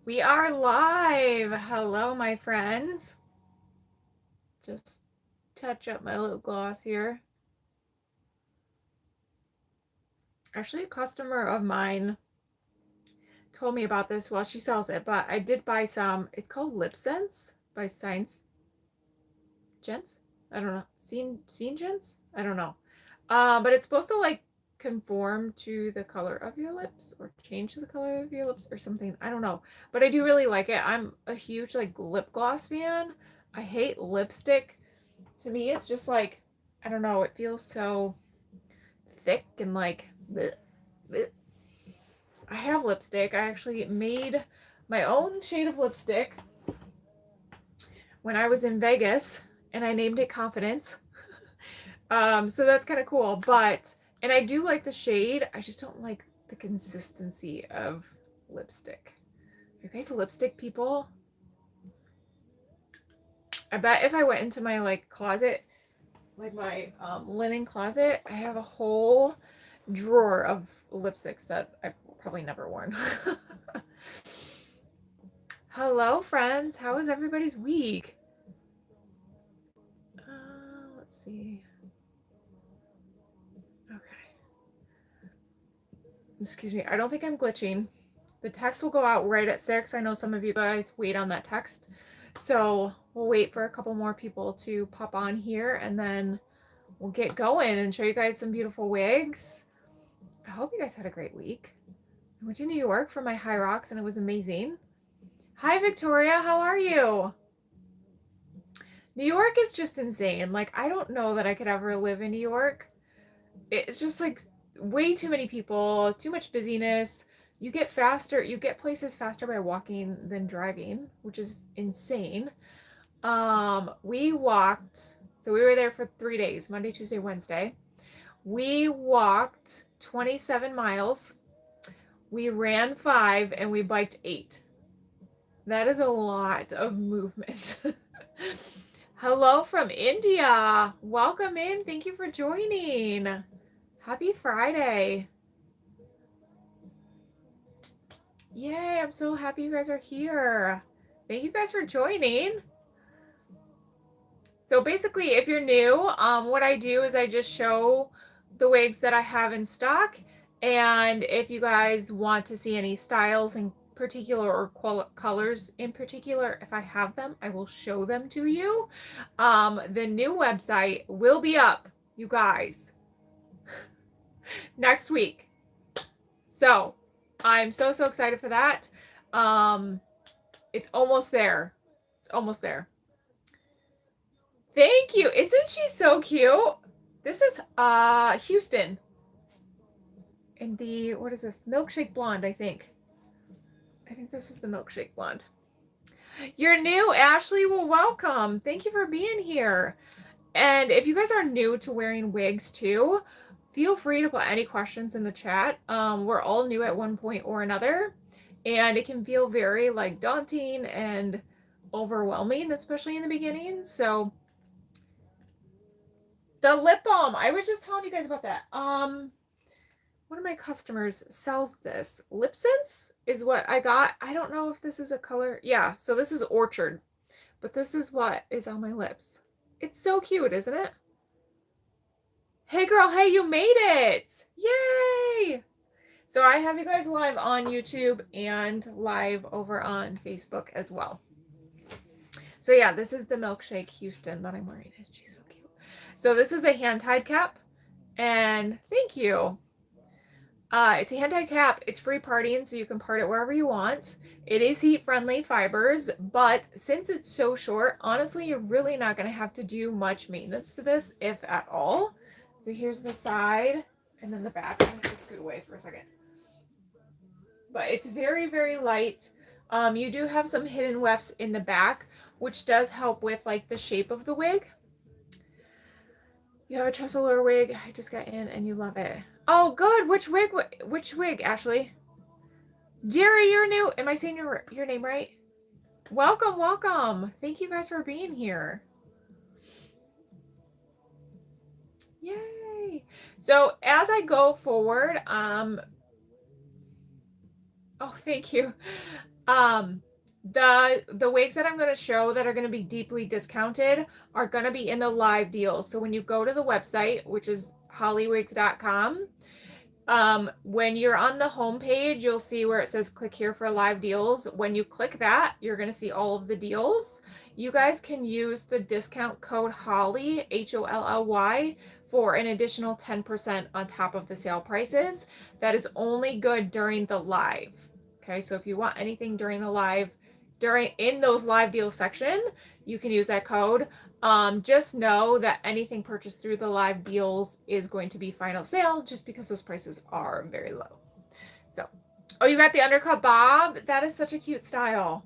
We are live. Hello, my friends. Just touch up my lip gloss here. Actually, a customer of mine told me about this. Well, she sells it, but I did buy some. It's called Lip Sense by Science Gents. I don't know. Scene Gents? I don't know. But it's supposed to like conform to the color of your lips or change the color of your lips or something. I don't know. But I do really like it. I'm a huge like lip gloss fan. I hate lipstick. To me, it's just like, I don't know, it feels so thick and like, bleh, bleh. I have lipstick. I actually made my own shade of lipstick when I was in Vegas and I named it Confidence. So that's kind of cool, and I do like the shade. I just don't like the consistency of lipstick. Are you guys lipstick people? I bet if I went into my like closet, like my linen closet, I have a whole drawer of lipsticks that I've probably never worn. Hello, friends. How is everybody's week? Let's see. Okay. Excuse me. I don't think I'm glitching. The text will go out right at 6. I know some of you guys wait on that text. So we'll wait for a couple more people to pop on here and then we'll get going and show you guys some beautiful wigs. I hope you guys had a great week. I went to New York for my High Rocks and it was amazing. Hi, Victoria. How are you? New York is just insane. Like, I don't know that I could ever live in New York. It's just like way too many people, too much busyness. You get places faster by walking than driving, which is insane. We walked, so we were there for 3 days, Monday, Tuesday, Wednesday. We walked 27 miles. We ran 5 and we biked 8. That is a lot of movement. Hello from India. Welcome in. Thank you for joining. Happy Friday. Yay, I'm so happy you guys are here. Thank you guys for joining. So basically, if you're new, what I do is I just show the wigs that I have in stock. And if you guys want to see any styles in particular or colors in particular, if I have them, I will show them to you. The new website will be up, you guys, next week. So I'm so excited for that. It's almost there. It's almost there. Thank you. Isn't she so cute? This is Houston. And what is this? Milkshake Blonde, I think. I think this is the Milkshake Blonde. You're new, Ashley. Well, welcome. Thank you for being here. And if you guys are new to wearing wigs too, feel free to put any questions in the chat. We're all new at one point or another, and it can feel very like daunting and overwhelming, especially in the beginning. So the lip balm, I was just telling you guys about that. One of my customers sells this. Lip Sense is what I got. I don't know if this is a color. Yeah, so this is Orchard, but this is what is on my lips. It's so cute, isn't it? Hey girl, hey, you made it! Yay! So I have you guys live on YouTube and live over on Facebook as well. So yeah, this is the Milkshake Houston that I'm wearing. She's so cute. So this is a hand-tied cap, and thank you. It's a hand-tied cap. It's free parting, so you can part it wherever you want. It is heat-friendly fibers, but since it's so short, honestly, you're really not going to have to do much maintenance to this, if at all. So here's the side, and then the back. I'm going to scoot away for a second. But it's very light. You do have some hidden wefts in the back, which does help with like the shape of the wig. You have a Tressler wig. I just got in and you love it. Oh, good. Which wig, Ashley? Jerry, you're new. Am I saying your name right? Welcome. Thank you guys for being here. Yay. So as I go forward, oh, thank you. The wigs that I'm going to show that are going to be deeply discounted are going to be in the live deals. So when you go to the website, which is hollywigs.com, when you're on the home page, you'll see where it says click here for live deals. When you click that, you're going to see all of the deals. You guys can use the discount code HOLLY, HOLLY, for an additional 10% on top of the sale prices. That is only good during the live. Okay, so if you want anything during the live, in those live deals section, you can use that code. Just know that anything purchased through the live deals is going to be final sale just because those prices are very low. So, oh, you got the undercut bob? That is such a cute style.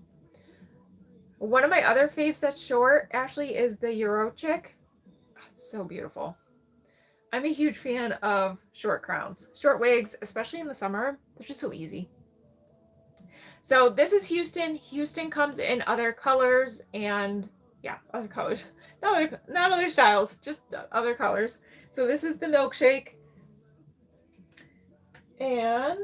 One of my other faves that's short, Ashley, is the Euro chick. Oh, it's so beautiful. I'm a huge fan of short crowns, short wigs, especially in the summer. They're just so easy. So this is Houston. Houston comes in other colors and yeah, other colors. Not other styles, just other colors. So this is the milkshake. And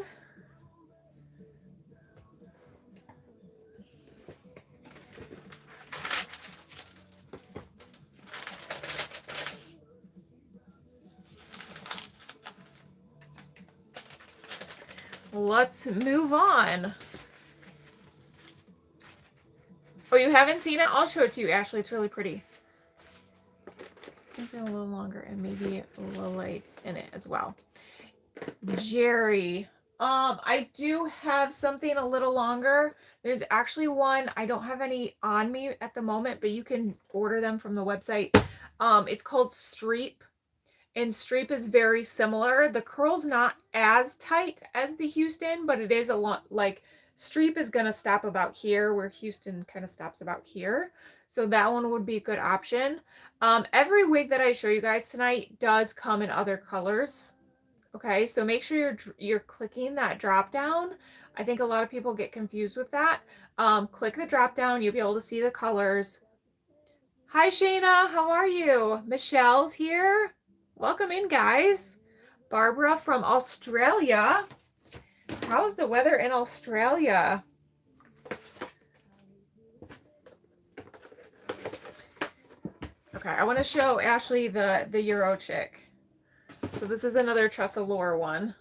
let's move on. Oh, you haven't seen it? I'll show it to you, Ashley. It's really pretty. Something a little longer and maybe a little lights in it as well. Jerry. I do have something a little longer. There's actually one. I don't have any on me at the moment, but you can order them from the website. It's called Streep. And Streep is very similar. The curl's not as tight as the Houston, but it is a lot like Streep is going to stop about here where Houston kind of stops about here. So that one would be a good option. Every wig that I show you guys tonight does come in other colors. Okay, so make sure you're clicking that drop down. I think a lot of people get confused with that. Click the drop down. You'll be able to see the colors. Hi, Shayna. How are you? Michelle's here. Welcome in, guys. Barbara from Australia. How's the weather in Australia? Okay, I want to show Ashley the Euro chick. So this is another Tressallure one.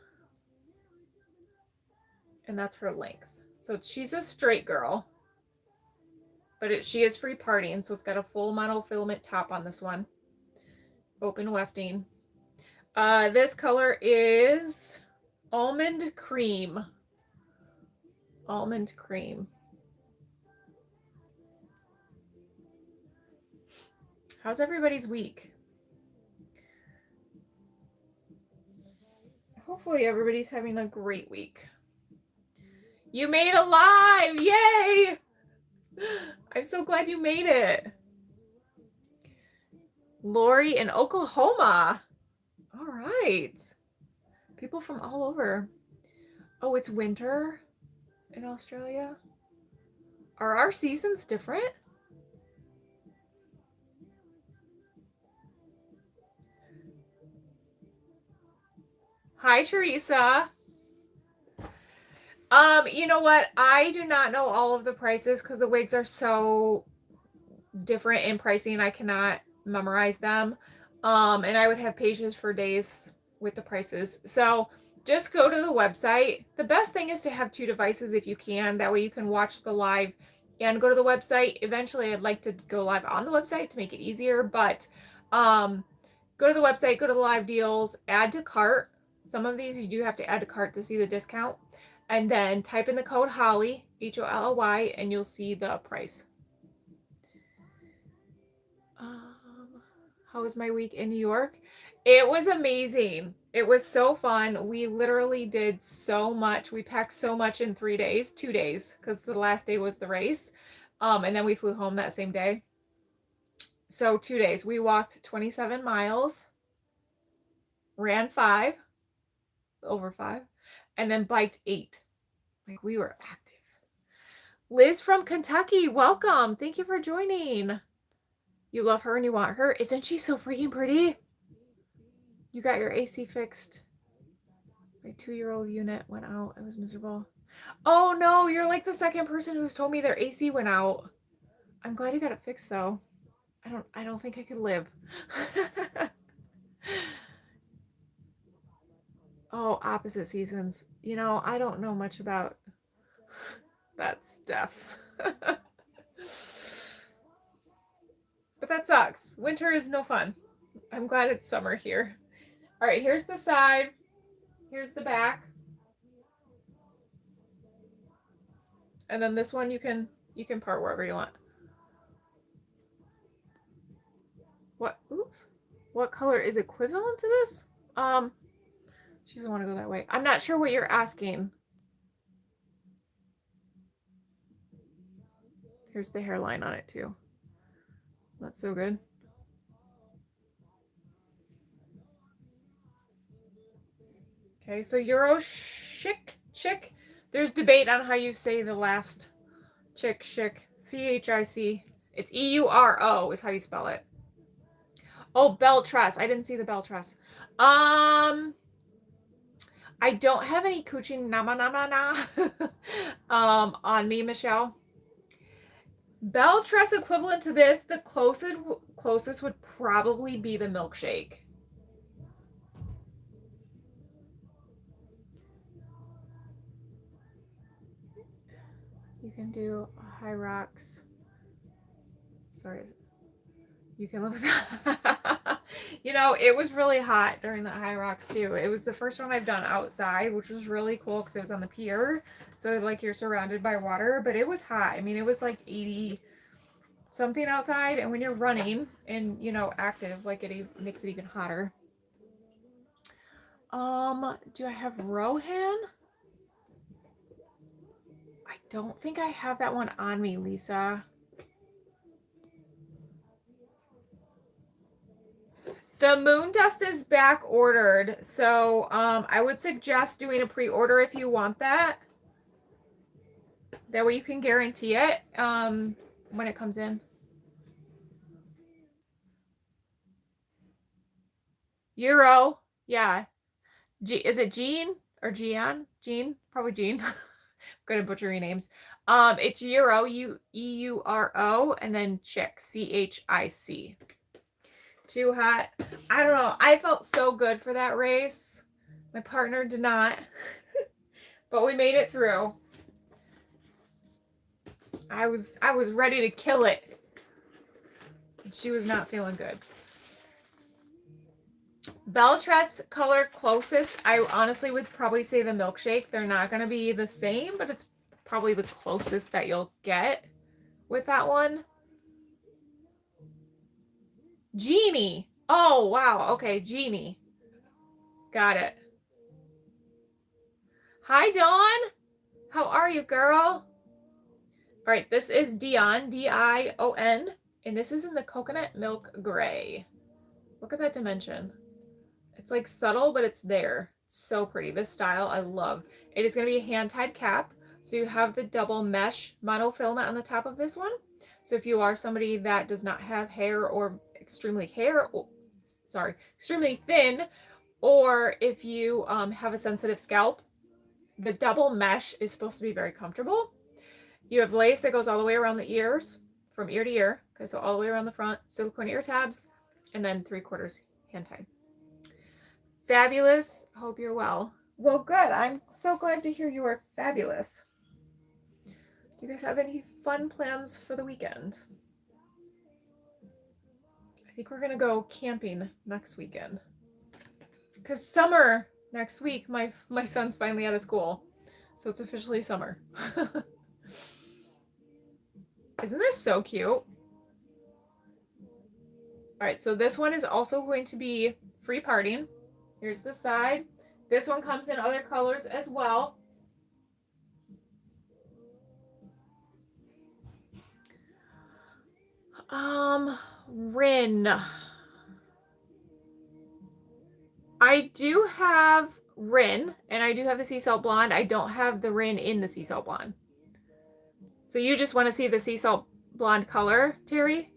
And that's her length. So she's a straight girl. But she is free parting, so it's got a full monofilament top on this one. Open wefting. This color is almond cream. Almond cream. How's everybody's week? Hopefully everybody's having a great week. You made a live! Yay! I'm so glad you made it. Lori in Oklahoma. All right. People from all over. Oh, it's winter in Australia. Are our seasons different? Hi, Teresa. You know what? I do not know all of the prices because the wigs are so different in pricing. I cannot memorize them. And I would have pages for days with the prices. So just go to the website. The best thing is to have two devices if you can. That way you can watch the live and go to the website. Eventually, I'd like to go live on the website to make it easier. But go to the website, go to the live deals, add to cart. Some of these you do have to add to cart to see the discount. And then type in the code HOLLY, HOLLY, and you'll see the price. How was my week in New York? It was amazing. It was so fun. We literally did so much. We packed so much in 3 days, 2 days, because the last day was the race. And then we flew home that same day. So 2 days. We walked 27 miles, ran 5, over 5, and then biked 8. Like, we were active. Liz from Kentucky, welcome. Thank you for joining. You love her and you want her. Isn't she so freaking pretty? You got your AC fixed. My 2-year-old unit went out. It was miserable. Oh no, you're like the second person who's told me their AC went out. I'm glad you got it fixed though. I don't think I could live. Oh, opposite seasons. You know, I don't know much about that stuff. But that sucks. Winter is no fun. I'm glad it's summer here. All right, here's the side. Here's the back. And then this one you can part wherever you want. What? Oops. What color is equivalent to this? She doesn't want to go that way. I'm not sure what you're asking. Here's the hairline on it too. That's so good. Okay, so Euro chick. There's debate on how you say the last chick. C-H-I-C. It's E-U-R-O is how you spell it. Oh, bell tress. I didn't see the bell tress. I don't have any coochie on me, Michelle. Bell tress equivalent to this, the closest would probably be the milkshake. You can do high rocks. Sorry. You can live with that. You know, it was really hot during the high rocks too. It was the first one I've done outside, which was really cool because it was on the pier. So like you're surrounded by water, but it was hot. I mean, it was like 80 something outside. And when you're running and, you know, active, like it makes it even hotter. Do I have Rohan? I don't think I have that one on me, Lisa. The moon dust is back ordered, so I would suggest doing a pre-order if you want that. That way you can guarantee it when it comes in. Euro, yeah. Is it Jean or Gian? Jean, probably Jean. I'm gonna butcher your names. It's Euro, E-U-R-O, and then Chick, C-H-I-C. Too hot. I don't know. I felt so good for that race. My partner did not. But we made it through. I was ready to kill it. She was not feeling good. Bell tress color closest, I honestly would probably say the milkshake. They're not going to be the same, but it's probably the closest that you'll get with that one. Genie. Oh, wow. Okay, Genie. Got it. Hi, Dawn. How are you, girl? All right, this is Dion, D-I-O-N, and this is in the coconut milk gray. Look at that dimension. It's like subtle, but it's there. So pretty. This style I love. It is going to be a hand-tied cap. So you have the double mesh monofilament on the top of this one. So if you are somebody that does not have hair or extremely thin, or if you have a sensitive scalp, the double mesh is supposed to be very comfortable. You have lace that goes all the way around the ears, from ear to ear. Okay, so all the way around the front, silicone ear tabs, and then 3/4 hand tied. Fabulous. Hope you're well. Well, good. I'm so glad to hear you are fabulous. Do you guys have any fun plans for the weekend? I think we're going to go camping next weekend. Because summer next week, my son's finally out of school. So it's officially summer. Isn't this so cute? All right, so this one is also going to be free parting. Here's the side. This one comes in other colors as well. Rin. I do have Rin, and I do have the sea salt blonde. I don't have the Rin in the sea salt blonde. So you just want to see the sea salt blonde color, Terry?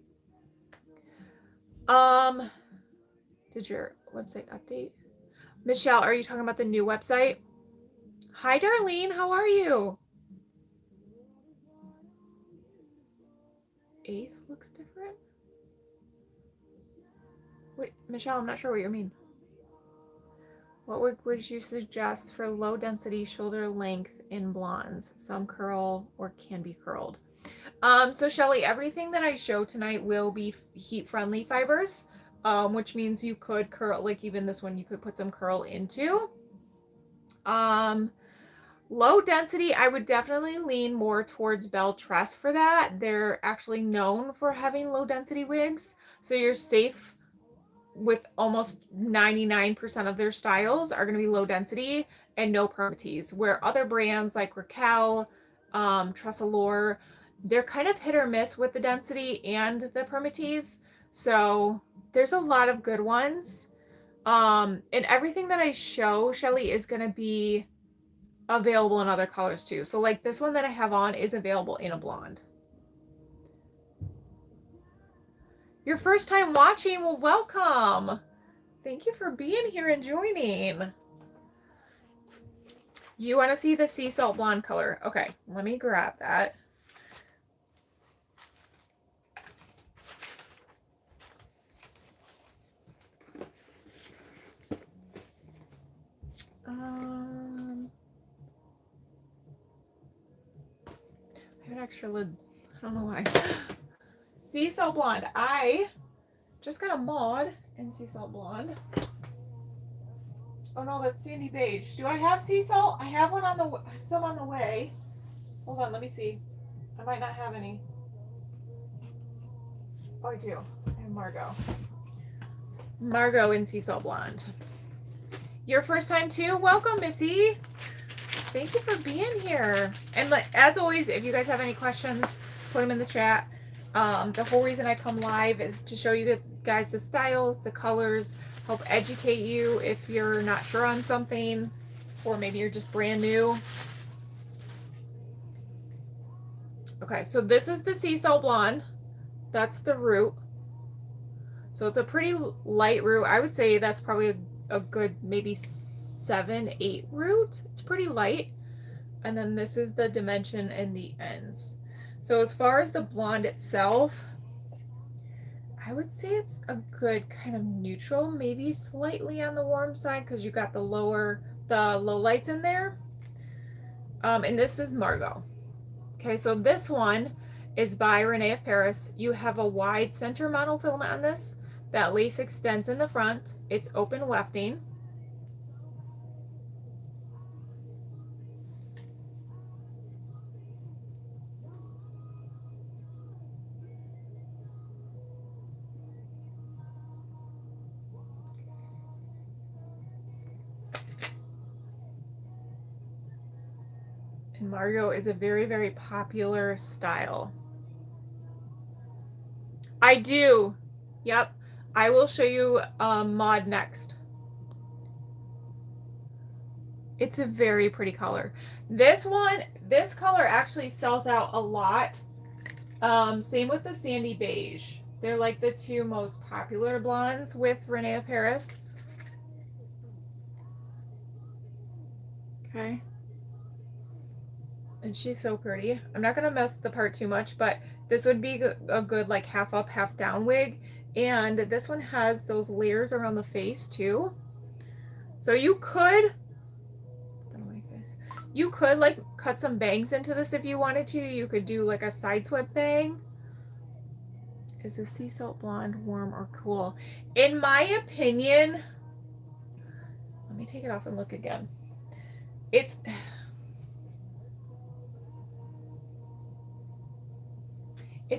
Did your website update? Michelle, are you talking about the new website? Hi, Darlene. How are you? 8th looks different. Wait, Michelle, I'm not sure what you mean. What would you suggest for low density shoulder length in blondes? Some curl or can be curled. So Shelly, everything that I show tonight will be heat friendly fibers, which means you could curl, like even this one, you could put some curl into. Low density, I would definitely lean more towards Belle Tress for that. They're actually known for having low density wigs, so you're safe with almost 99% of their styles are going to be low density and no permatease, where other brands like Raquel, Tressalore, they're kind of hit or miss with the density and the permatease. So there's a lot of good ones. And everything that I show, Shelly, is going to be available in other colors too. So like this one that I have on is available in a blonde. Your first time watching, well, welcome. Thank you for being here and joining. You want to see the sea salt blonde color? Okay, let me grab that. I have an extra lid. I don't know why. Sea salt blonde. I just got a mod in sea salt blonde. Oh no, that's sandy beige. Do I have sea salt? I have one on the some on the way. Hold on, let me see. I might not have any. Oh, I do. I have Margot. Margot in sea salt blonde. Your first time too? Welcome, Missy. Thank you for being here. And as always, if you guys have any questions, put them in the chat. The whole reason I come live is to show you guys the styles, the colors, help educate you if you're not sure on something, or maybe you're just brand new. Okay, so this is the sea salt blonde. That's the root. So it's a pretty light root. I would say that's probably a good maybe 7, 8 root. It's pretty light. And then this is the dimension and the ends. So as far as the blonde itself, I would say it's a good kind of neutral, maybe slightly on the warm side because you got the low lights in there. And this is Margot. Okay, so this one is by Renee of Paris. You have a wide center monofilament on this. That lace extends in the front. It's open wefting. And Margot is a very, very popular style. I do. Yep. I will show you mod next. It's a very pretty color. This color actually sells out a lot. Same with the sandy beige. They're like the two most popular blondes with Renee of Paris. Okay. And she's so pretty. I'm not going to mess the part too much, but this would be a good like half up, half down wig. And this one has those layers around the face too. So you could like cut some bangs into this if you wanted to. You could do like a side swept bang. Is the sea salt blonde warm or cool? In my opinion, let me take it off and look again. It's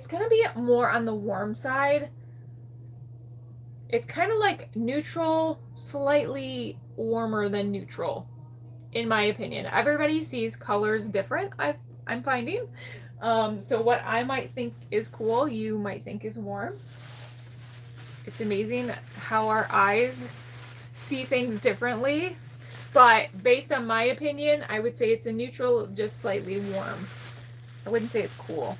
gonna be more on the warm side. It's kind of like neutral, slightly warmer than neutral, in my opinion. Everybody sees colors different, I'm finding. So what I might think is cool, you might think is warm. It's amazing how our eyes see things differently. But based on my opinion, I would say it's a neutral, just slightly warm. I wouldn't say it's cool.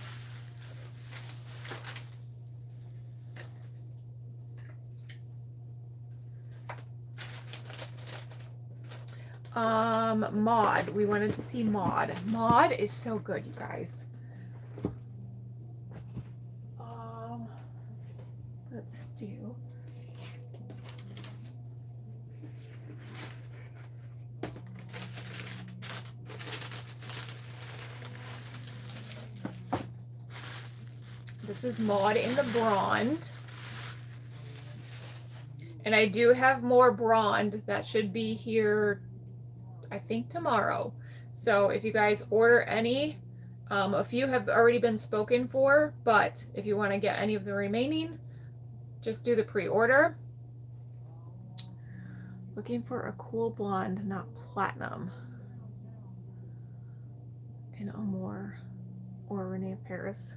Maud. We wanted to see Maud. Maud is so good, you guys. Let's do. This is Maud in the Blonde. And I do have more Blonde that should be here, I think, tomorrow. So if you guys order any, a few have already been spoken for, but if you want to get any of the remaining, just do the pre-order. Looking for a cool blonde, not platinum. In Amour or Renee of Paris.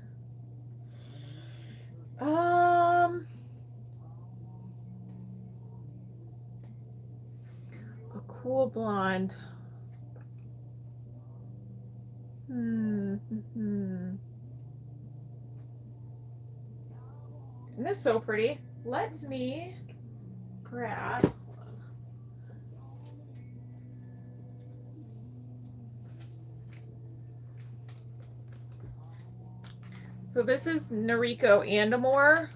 A cool blonde. Isn't this so pretty? Let me grab. So this is Noriko and Amour.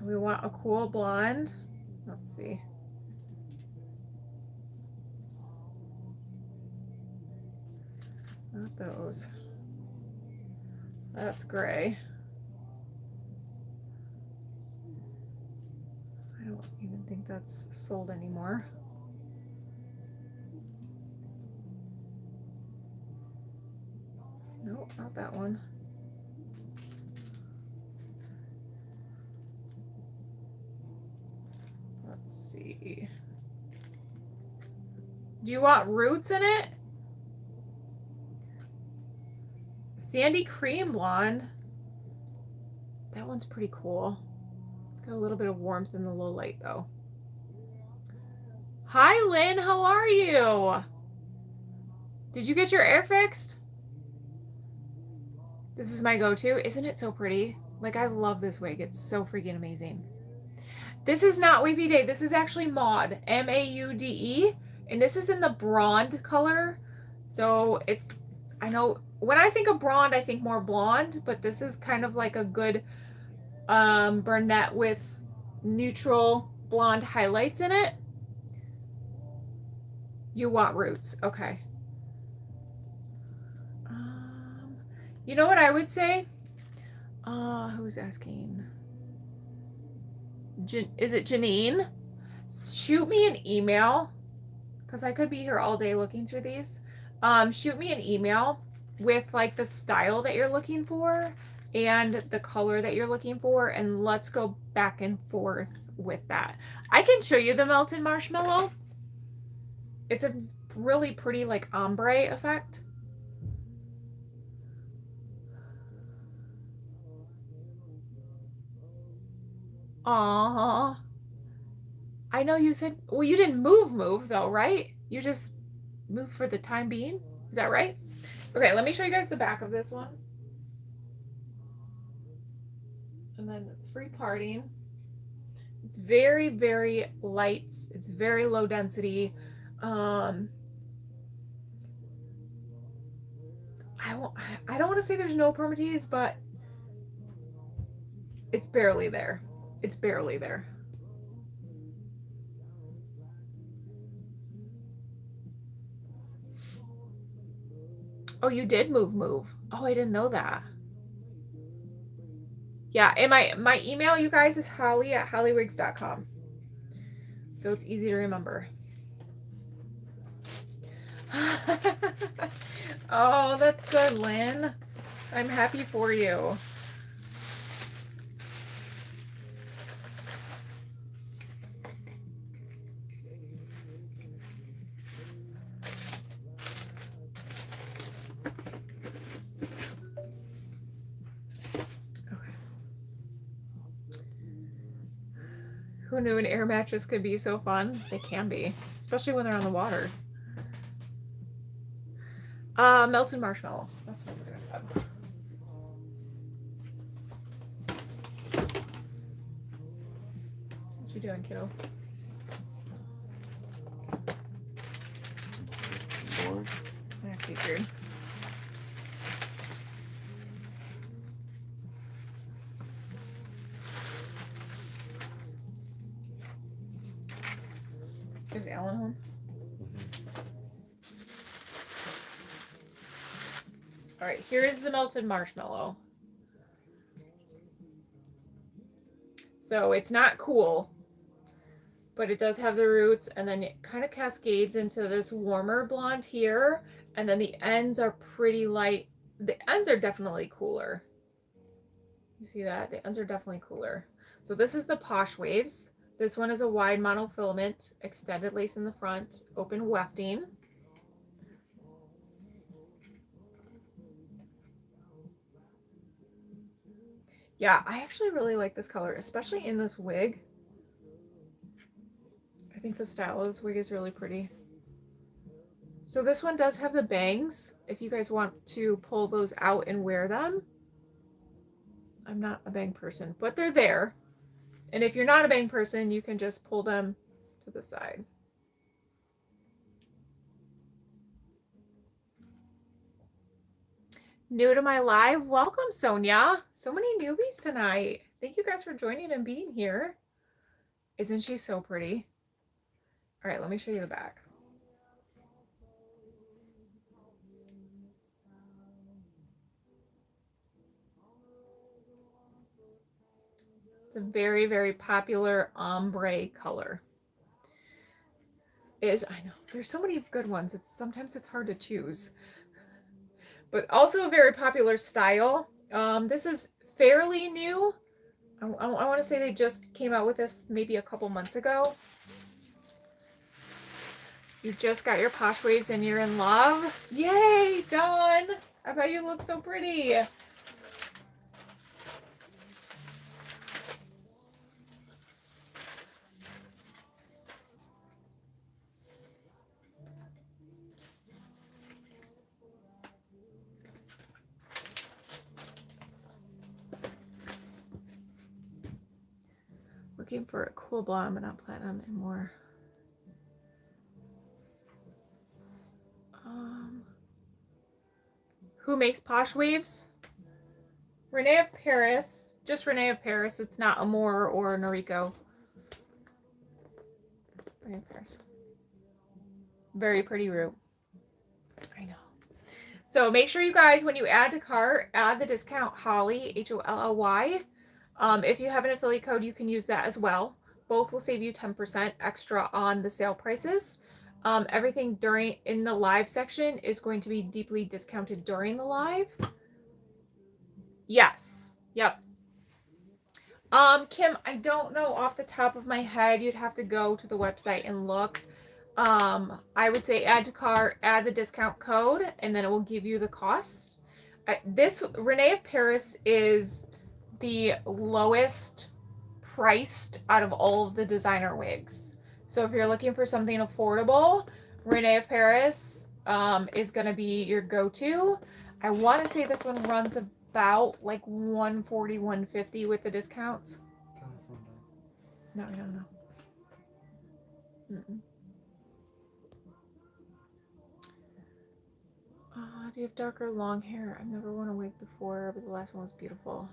We want a cool blonde. Let's see. Not those. That's gray. I don't even think that's sold anymore. Nope, not that one. Let's see. Do you want roots in it? Sandy Cream Blonde. That one's pretty cool. It's got a little bit of warmth in the low light though. Hi Lynn, how are you? Did you get your hair fixed? This is my go-to. Isn't it so pretty? Like, I love this wig. It's so freaking amazing. This is not Weepy Day. This is actually Maude. M-A-U-D-E. And this is in the blonde color. So it's, I know, when I think of blonde, I think more blonde. But this is kind of like a good brunette with neutral blonde highlights in it. You want roots. Okay. You know what I would say? Who's asking? Is it Janine? Shoot me an email, because I could be here all day looking through these. Shoot me an email with like the style that you're looking for and the color that you're looking for, and let's go back and forth with that. I can show you the melted marshmallow. It's a really pretty like ombre effect. Aww. I know you said, well, you didn't move though, right? You just moved for the time being? Is that right? Okay, let me show you guys the back of this one. And then it's free parting. It's very, very light. It's very low density. I don't want to say there's no permatease, but it's barely there. It's barely there. Oh, you did move. Oh, I didn't know that. Yeah, and my email, you guys, is holly@hollywigs.com. So it's easy to remember. Oh, that's good, Lynn. I'm happy for you. Who knew an air mattress could be so fun? They can be, especially when they're on the water. Melted marshmallow. That's what I was gonna grab. What you doing, kiddo? weird. Is Alan home? All right, here is the melted marshmallow. So it's not cool, but it does have the roots, and then it kind of cascades into this warmer blonde here, and then the ends are pretty light. The ends are definitely cooler. You see that? The ends are definitely cooler. So this is the Posh Waves. This one is a wide monofilament, extended lace in the front, open wefting. Yeah, I actually really like this color, especially in this wig. I think the style of this wig is really pretty. So this one does have the bangs, if you guys want to pull those out and wear them. I'm not a bang person, but they're there. And if you're not a bang person, you can just pull them to the side. New to my live, welcome Sonia. So many newbies tonight. Thank you guys for joining and being here. Isn't she so pretty? All right, let me show you the back. It's a very, very popular ombre color. I know, there's so many good ones. Sometimes it's hard to choose. But also a very popular style. This is fairly new. I want to say they just came out with this maybe a couple months ago. You just got your Posh Waves and you're in love. Yay, Dawn! I bet you look so pretty. Looking for a cool blonde, but not platinum, and more. Who makes Posh Waves? Renee of Paris. Just Renee of Paris. It's not Amore or Noriko. Renee of Paris. Very pretty root. I know. So make sure you guys, when you add to cart, add the discount Holly, HOLLY. If you have an affiliate code, you can use that as well. Both will save you 10% extra on the sale prices. Everything in the live section is going to be deeply discounted during the live. Yes. Yep. Kim, I don't know off the top of my head. You'd have to go to the website and look. I would say add to cart, add the discount code, and then it will give you the cost. This Renee of Paris is the lowest priced out of all of the designer wigs. So if you're looking for something affordable, Renee of Paris is going to be your go-to. I want to say this one runs about like $140, $150 with the discounts. No. Do you have darker long hair? I've never worn a wig before, but the last one was beautiful.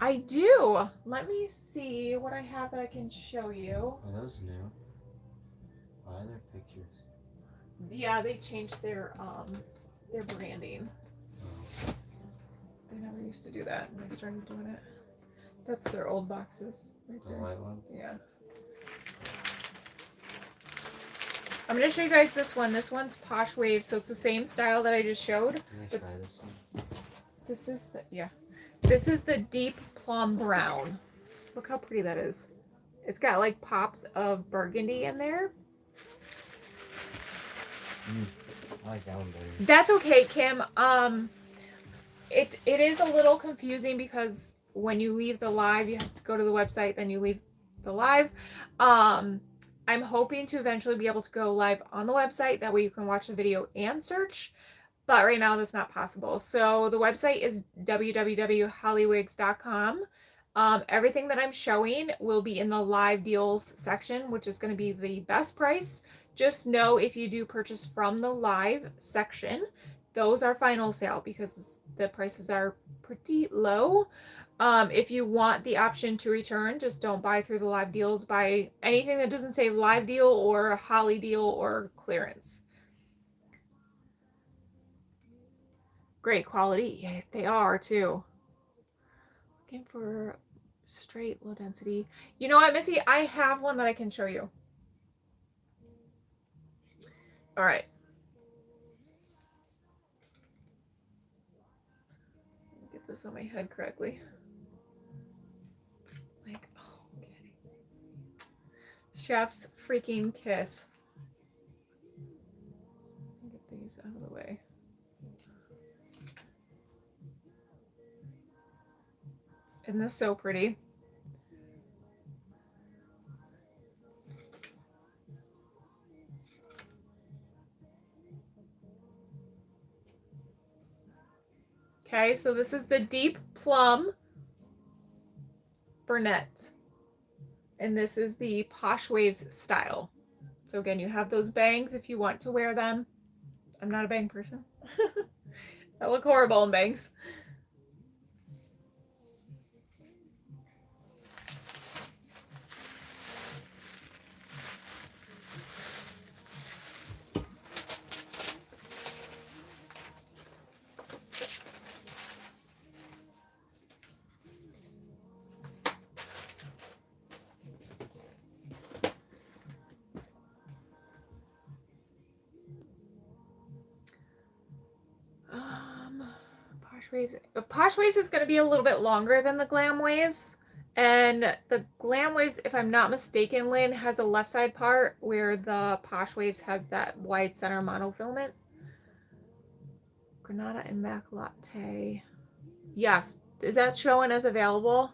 I do. Let me see what I have that I can show you. Are those new? Why are there pictures? Yeah, they changed their branding. Oh. They never used to do that, and they started doing it. That's their old boxes right there. The white ones? Yeah. I'm going to show you guys this one. This one's Posh Wave, so it's the same style that I just showed. Let me try this one. This is the, yeah. This is the deep plum brown. Look how pretty that is. It's got like pops of burgundy in there. I like that one better. That's okay, Kim. It is a little confusing because when you leave the live, you have to go to the website, then you leave the live. I'm hoping to eventually be able to go live on the website. That way you can watch the video and search. But right now that's not possible. So the website is www.hollywigs.com. Everything that I'm showing will be in the live deals section, which is going to be the best price just know if you do purchase from the live section, those are final sale because the prices are pretty low. If you want the option to return, just don't buy through the live deals. Buy anything that doesn't say live deal or Holly deal or clearance. Great quality. Yeah, they are too. Looking for straight low density. You know what, Missy? I have one that I can show you. All right. Get this on my head correctly. Like, oh, okay. Chef's freaking kiss. Get these out of the way. Isn't this so pretty? Okay, so this is the Deep Plum Burnette. And this is the Posh Waves style. So again, you have those bangs if you want to wear them. I'm not a bang person. I look horrible in bangs. Posh Waves is going to be a little bit longer than the Glam Waves. And the Glam Waves, if I'm not mistaken, Lynn, has a left side part where the Posh Waves has that wide center monofilament. Granada and Mac Latte. Yes. Is that showing as available?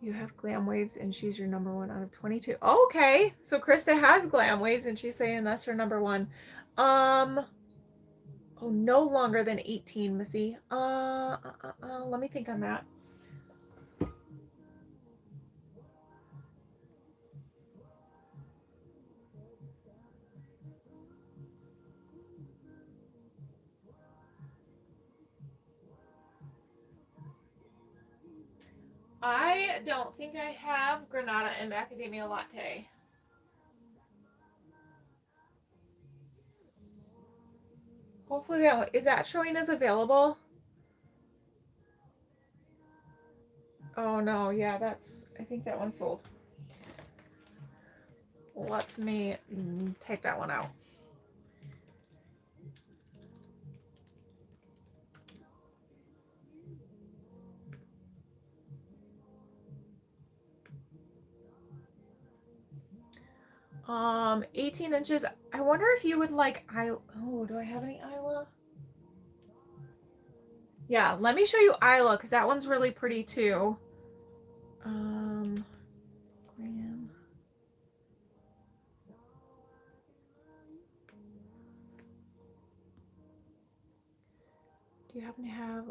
You have Glam Waves and she's your number 1 out of 22. Oh, okay. So Krista has Glam Waves and she's saying that's her number 1. Oh, no longer than 18, Missy. Let me think on that. I don't think I have Granada and Macadamia Latte. Hopefully that one, is that showing as available? Oh no, yeah, I think that one sold. Let me take that one out. Um, 18 inches. I wonder if you would like oh, do I have any Isla? Yeah, let me show you Isla because that one's really pretty too. Graham. Do you happen to have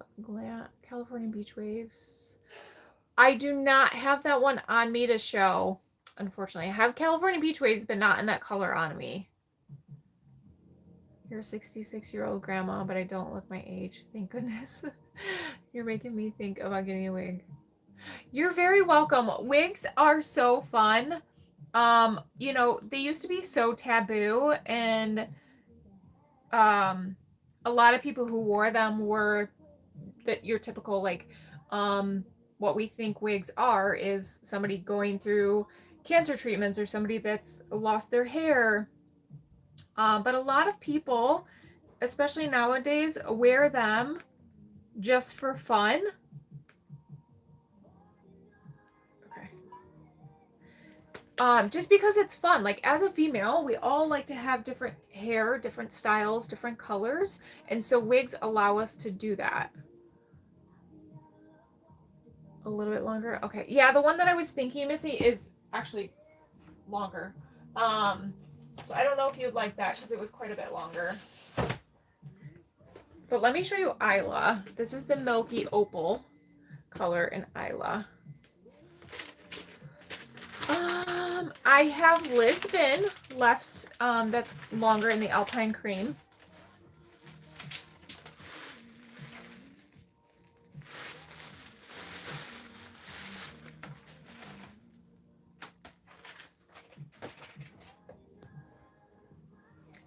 California Beach Waves? I do not have that one on me to show, unfortunately. I have California Beach Waves, but not in that color on me. You're a 66-year-old grandma, but I don't look my age. Thank goodness. You're making me think about getting a wig. You're very welcome. Wigs are so fun. You know, they used to be so taboo, and a lot of people who wore them were your typical, like, what we think wigs are is somebody going through cancer treatments or somebody that's lost their hair. But a lot of people, especially nowadays, wear them just for fun. Just because it's fun. Like, as a female, we all like to have different hair, different styles, different colors, and so wigs allow us to do that. A little bit longer. Okay, yeah, the one that I was thinking, Missy, is actually longer. So I don't know if you'd like that because it was quite a bit longer. But let me show you Isla. This is the milky opal color in Isla. I have Lisbon left, that's longer in the Alpine Cream.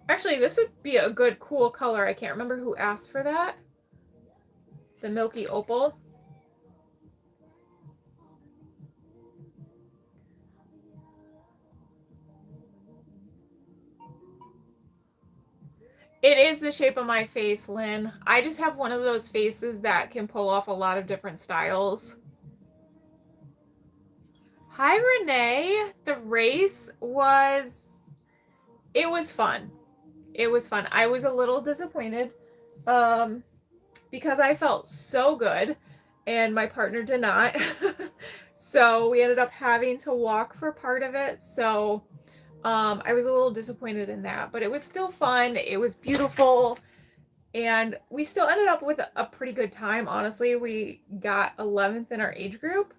Actually, this would be a good, cool color. I can't remember who asked for that. The Milky Opal. It is the shape of my face, Lynn. I just have one of those faces that can pull off a lot of different styles. Hi, Renee. The race was... It was fun. It was fun. I was a little disappointed because I felt so good and my partner did not. So we ended up having to walk for part of it. So I was a little disappointed in that, but it was still fun. It was beautiful. And we still ended up with a pretty good time. Honestly, we got 11th in our age group.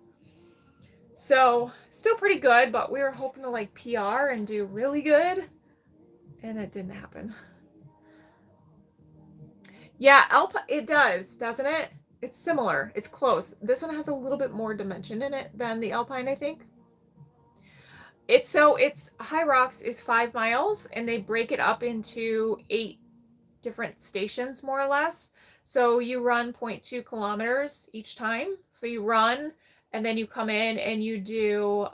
So still pretty good, but we were hoping to like PR and do really good. And it didn't happen. Yeah, it does, doesn't it? It's similar. It's close. This one has a little bit more dimension in it than the Alpine, I think. It's High Rocks is 5 miles and they break it up into 8 different stations more or less. So you run 0.2 kilometers each time. So you run and then you come in and you do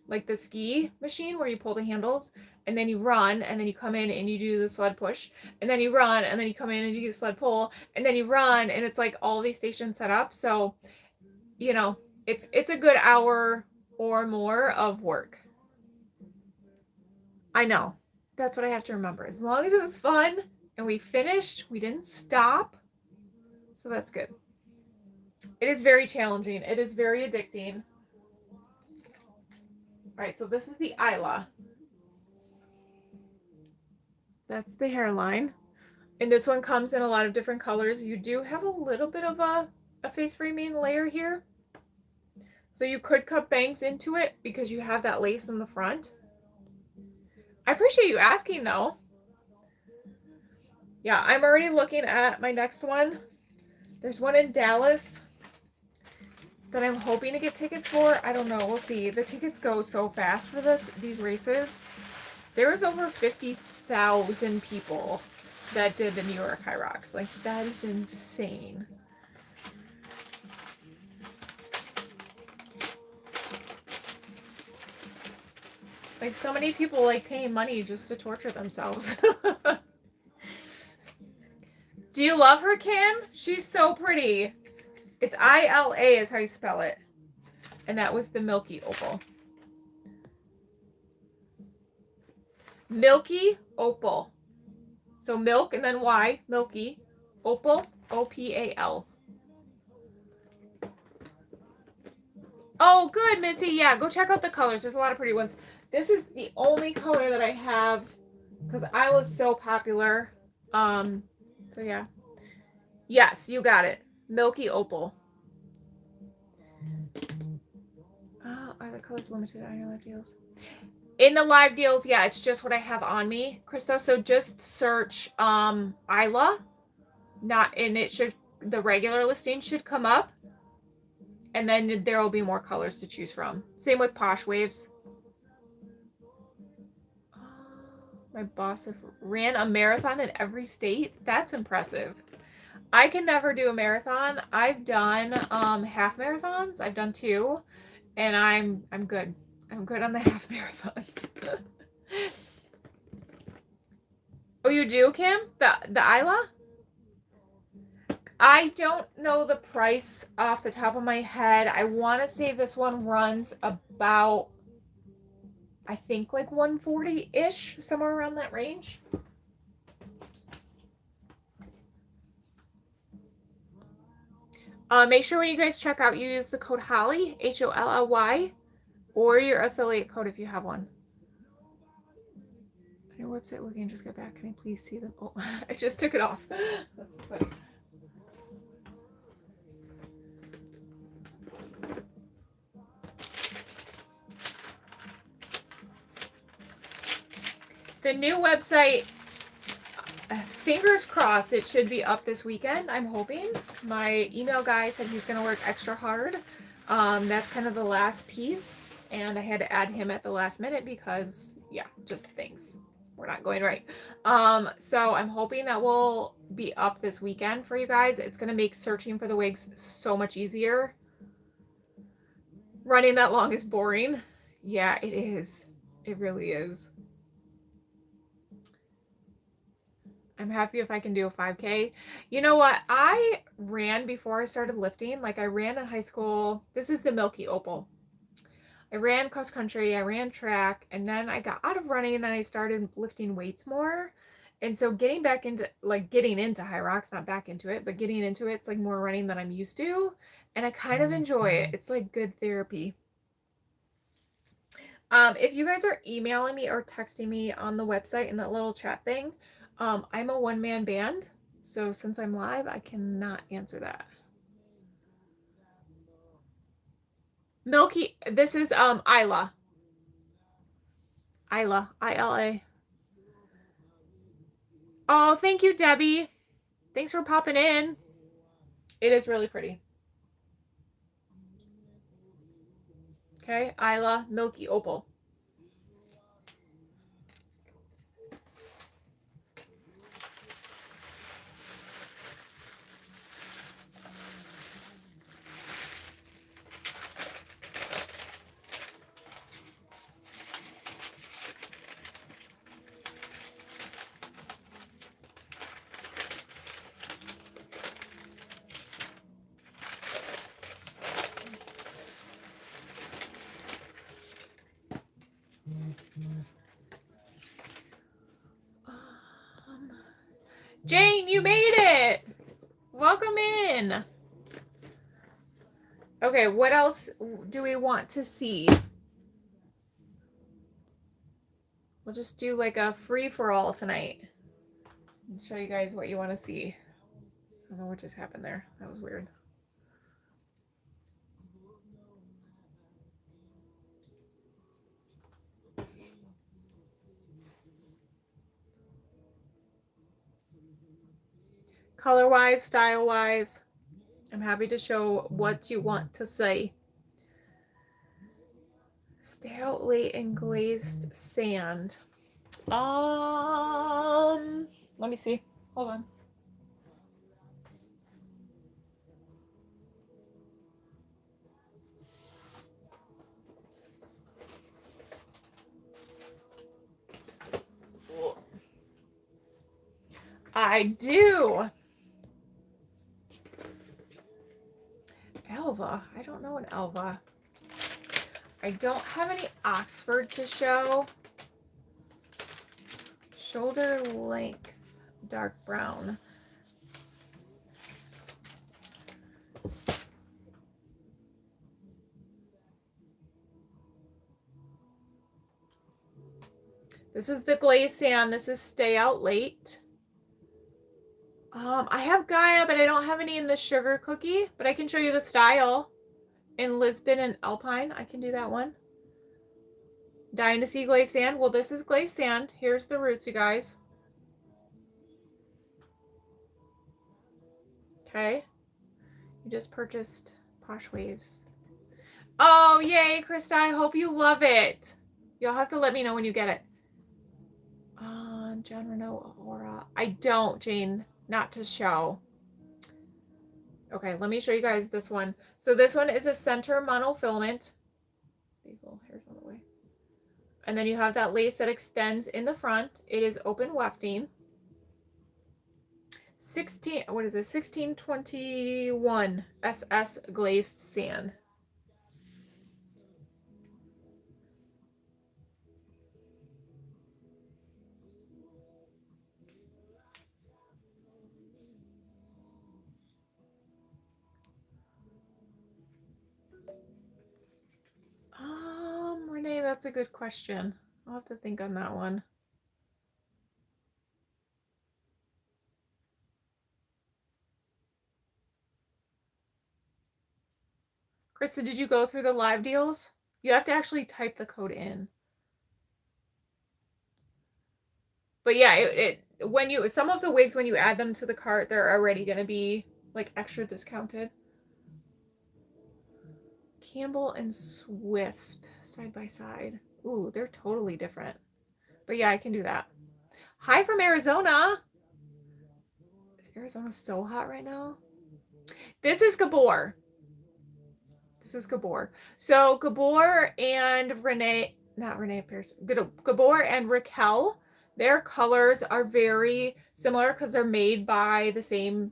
like the ski machine where you pull the handles, and then you run and then you come in and you do the sled push, and then you run and then you come in and you do sled pull, and then you run, and it's like all these stations set up. So, you know, it's a good hour or more of work. I know. That's what I have to remember. As long as it was fun and we finished, we didn't stop. So that's good. It is very challenging. It is very addicting. All right, so this is the Isla. That's the hairline. And this one comes in a lot of different colors. You do have a little bit of a face framing layer here. So you could cut bangs into it because you have that lace in the front. I appreciate you asking though. Yeah, I'm already looking at my next one. There's one in Dallas that I'm hoping to get tickets for. I don't know. We'll see. The tickets go so fast for these races. There was over 50,000 people that did the New York High Rocks. Like, that is insane. Like, so many people like paying money just to torture themselves. Do you love her, Kim? She's so pretty. It's I-L-A is how you spell it. And that was the Milky Opal. Milky Opal. So milk and then Y, Milky. Opal, O-P-A-L. Oh, good, Missy. Yeah, go check out the colors. There's a lot of pretty ones. This is the only color that I have because I was so popular. So yeah. Yes, you got it. Milky Opal. Are the colors limited on your live deals? In the live deals, yeah, it's just what I have on me, Krista. So just search Isla. The regular listing should come up. And then there will be more colors to choose from. Same with Posh Waves. My boss ran a marathon in every state. That's impressive. I can never do a marathon. I've done half marathons. I've done 2, and I'm good. I'm good on the half marathons. Oh, you do, Kim? The Isla? I don't know the price off the top of my head. I want to say this one runs about, I think, like 140-ish, somewhere around that range. Make sure when you guys check out, you use the code Holly, Holly, or your affiliate code if you have one. On your website looking, just get back. Can I please see them? Oh, I just took it off. That's funny. The new website, fingers crossed, it should be up this weekend, I'm hoping. My email guy said he's going to work extra hard. That's kind of the last piece, and I had to add him at the last minute because, yeah, just things were not going right. So I'm hoping that will be up this weekend for you guys. It's going to make searching for the wigs so much easier. Running that long is boring. Yeah, it is. It really is. I'm happy if I can do a 5K. You know what? I ran before I started lifting. Like I ran in high school. This is the Milky Opal. I ran cross country, I ran track, and then I got out of running and I started lifting weights more. And so getting into high rocks, not back into it, but getting into it's like more running than I'm used to. And I kind of enjoy it. It's like good therapy. If you guys are emailing me or texting me on the website in that little chat thing, I'm a one-man band. So since I'm live, I cannot answer that. Milky, this is Isla. Isla, I-L-A. Oh, thank you, Debbie. Thanks for popping in. It is really pretty. Okay, Isla, Milky Opal. Jane, you made it! Welcome in! Okay, what else do we want to see? We'll just do like a free-for-all tonight. And show you guys what you want to see. I don't know what just happened there. That was weird. Color-wise, style-wise, I'm happy to show what you want to see. Stay out late and glazed sand. Let me see. Hold on. I do. Elva. I don't know an Elva. I don't have any Oxford to show. Shoulder length, dark brown. This is the glaze sand. This is stay out late. I have Gaia, but I don't have any in the sugar cookie, but I can show you the style in Lisbon and Alpine. I can do that one. Dying to see glaze sand. Well, this is glaze sand. Here's the roots, you guys. Okay. You just purchased Posh Waves. Oh, yay, Krista. I hope you love it. You'll have to let me know when you get it. John Renault Aura. I don't, Jane. Not to show. Okay, let me show you guys this one. So this one is a center monofilament. These little hairs on the way. And then you have that lace that extends in the front. It is open wefting. 1621 SS glazed sand. Renee, that's a good question. I'll have to think on that one. Krista, did you go through the live deals? You have to actually type the code in. But yeah, when you, some of the wigs, when you add them to the cart, they're already going to be like extra discounted. Campbell and Swift side by side. Ooh, they're totally different. But yeah, I can do that. Hi from Arizona. Is Arizona so hot right now? This is Gabor. This is Gabor. So Gabor and Renee, not Renee Pierce, Gabor and Raquel, their colors are very similar because they're made by the same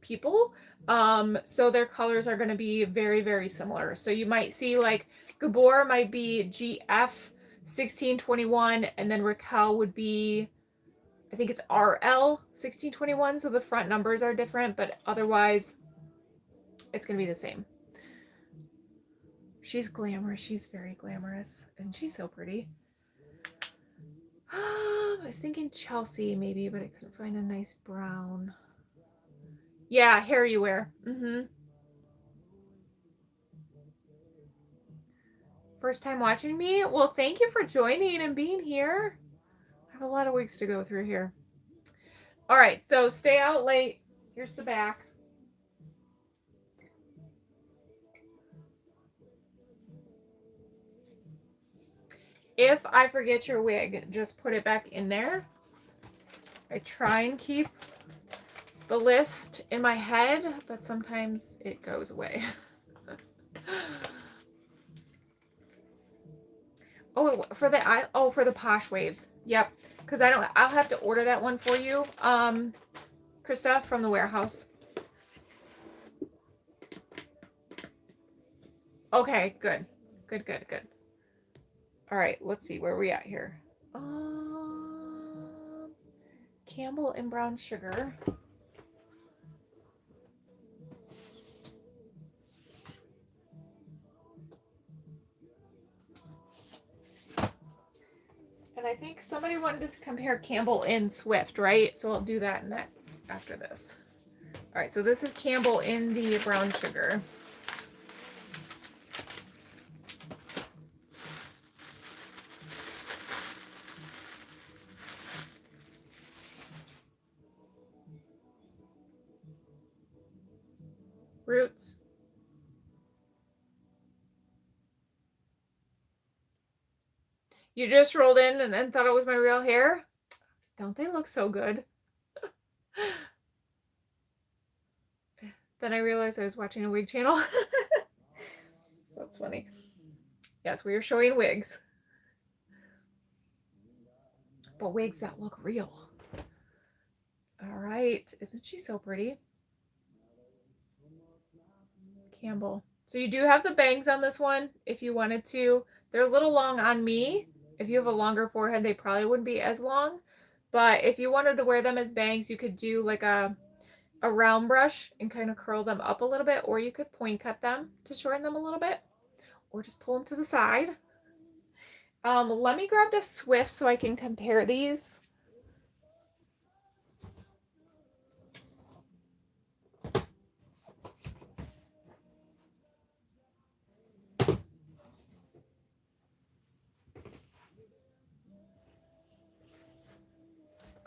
people. So their colors are going to be very, very similar. So you might see like Gabor might be GF 1621, and then Raquel would be, I think it's RL 1621. So the front numbers are different, but otherwise it's going to be the same. She's glamorous. She's very glamorous. And she's so pretty. I was thinking Chelsea maybe, but I couldn't find a nice brown. Yeah, hair you wear. First time watching me? Well, thank you for joining and being here. I have a lot of wigs to go through here. All right, so stay out late. Here's the back. If I forget your wig, just put it back in there. I try and keep the list in my head, but sometimes it goes away. Oh, for the posh waves. Yep. Because I'll have to order that one for you, Krista, from the warehouse. Okay, good. Good. All right, let's see where we at here. Campbell and brown sugar. And I think somebody wanted to compare Campbell and Swift, right? So I'll do that after this. All right, so this is Campbell in the brown sugar. Roots. You just rolled in and then thought it was my real hair? Don't they look so good? Then I realized I was watching a wig channel. That's funny. Yes, we are showing wigs. But wigs that look real. All right. Isn't she so pretty? Campbell. So you do have the bangs on this one if you wanted to. They're a little long on me. If you have a longer forehead, they probably wouldn't be as long. But if you wanted to wear them as bangs, you could do like a round brush and kind of curl them up a little bit, or you could point cut them to shorten them a little bit, or just pull them to the side. Let me grab the Swift so I can compare these.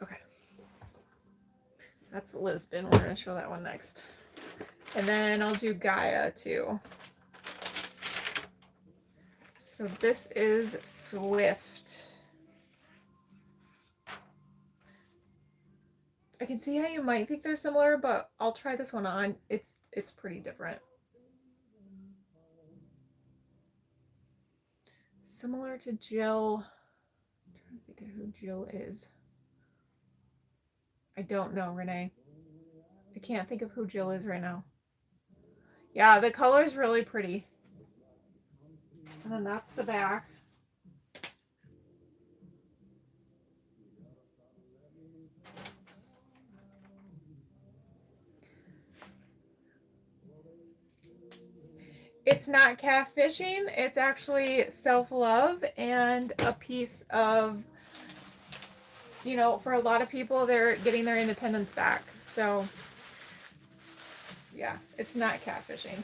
Okay. That's Lisbon. We're going to show that one next. And then I'll do Gaia too. So this is Swift. I can see how you might think they're similar, but I'll try this one on. It's pretty different. Similar to Jill. I'm trying to think of who Jill is. I don't know, Renee. I can't think of who Jill is right now. Yeah, the color is really pretty. And then that's the back. It's not catfishing. It's actually self-love and a piece of, you know, for a lot of people, they're getting their independence back. So, yeah, it's not catfishing.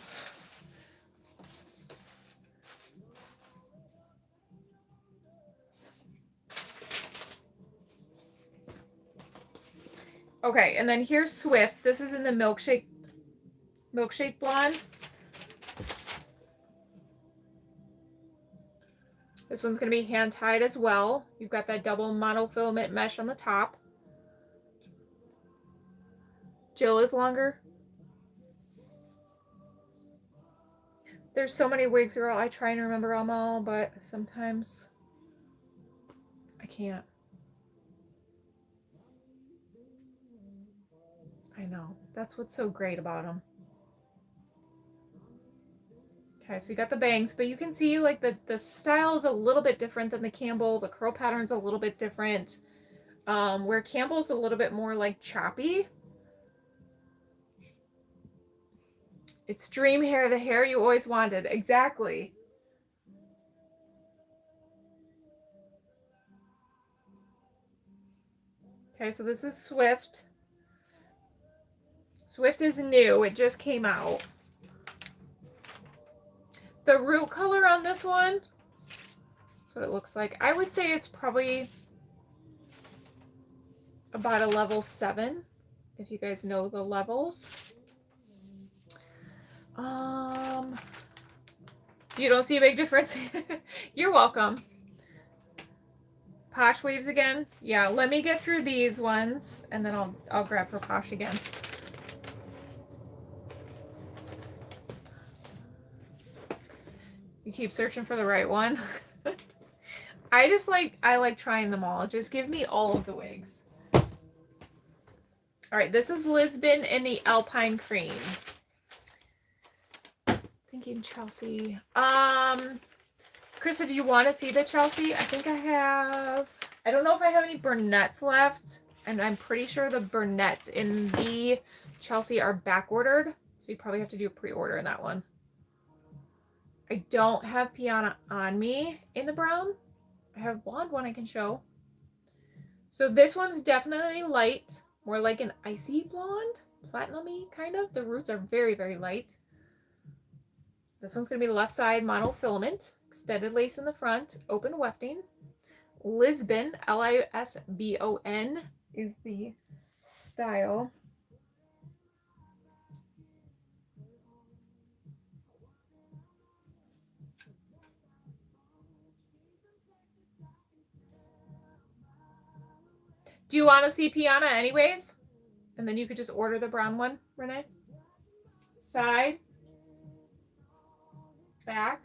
Okay, and then here's Swift. This is in the milkshake blonde. This one's going to be hand tied as well. You've got that double monofilament mesh on the top. Jill is longer. There's so many wigs, girl. I try and remember them all, but sometimes I can't. I know. That's what's so great about them. Okay, so you got the bangs, but you can see like the style is a little bit different than the Campbell. The curl pattern's a little bit different. Where Campbell's a little bit more like choppy. It's dream hair, the hair you always wanted. Exactly. Okay, so this is Swift. Swift is new. It just came out. The root color on this one, that's what it looks like. I would say it's probably about a level 7, if you guys know the levels. You don't see a big difference? You're welcome. Posh waves again? Yeah, let me get through these ones and then I'll grab for Posh again. You keep searching for the right one. I like trying them all. Just give me all of the wigs. All right, this is Lisbon in the Alpine Cream. Thinking Chelsea. Krista, do you want to see the Chelsea? I think I have. I don't know if I have any Burnett's left, and I'm pretty sure the Burnett's in the Chelsea are back ordered, so you probably have to do a pre-order in that one. I don't have Piana on me in the brown. I have blonde one I can show. So this one's definitely light, more like an icy blonde, platinum-y kind of. The roots are very, very light. This one's going to be the left side monofilament, extended lace in the front, open wefting. Lisbon, Lisbon is the style. Do you want to see Piana anyways? And then you could just order the brown one, Renee. Side. Back.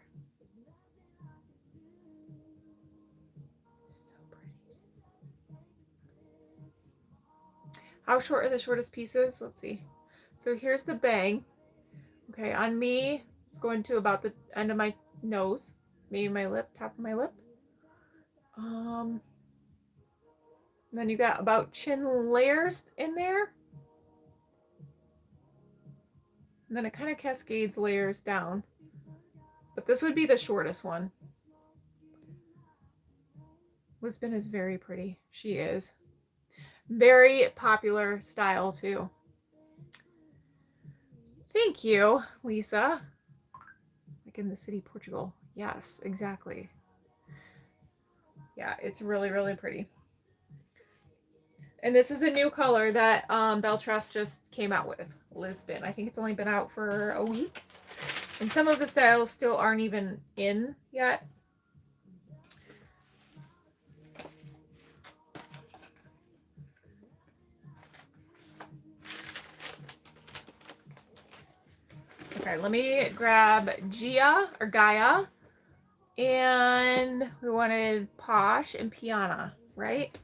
So pretty. How short are the shortest pieces? Let's see. So here's the bang. Okay, on me, it's going to about the end of my nose. Maybe my lip, top of my lip. Then you got about chin layers in there. And then it kind of cascades layers down. But this would be the shortest one. Lisbon is very pretty. She is. Very popular style too. Thank you, Lisa. Like in the city, Portugal. Yes, exactly. Yeah, it's really, really pretty. And this is a new color that Beltress just came out with, Lisbon. I think it's only been out for a week. And some of the styles still aren't even in yet. Okay, let me grab Gia or Gaia. And we wanted Posh and Piana, right?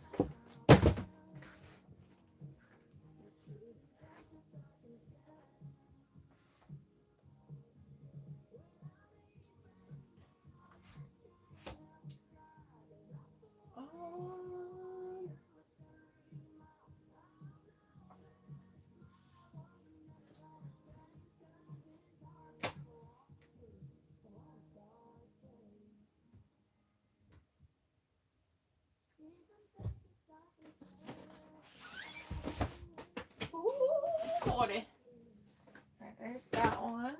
Ooh, Lordy. All right, there's that one.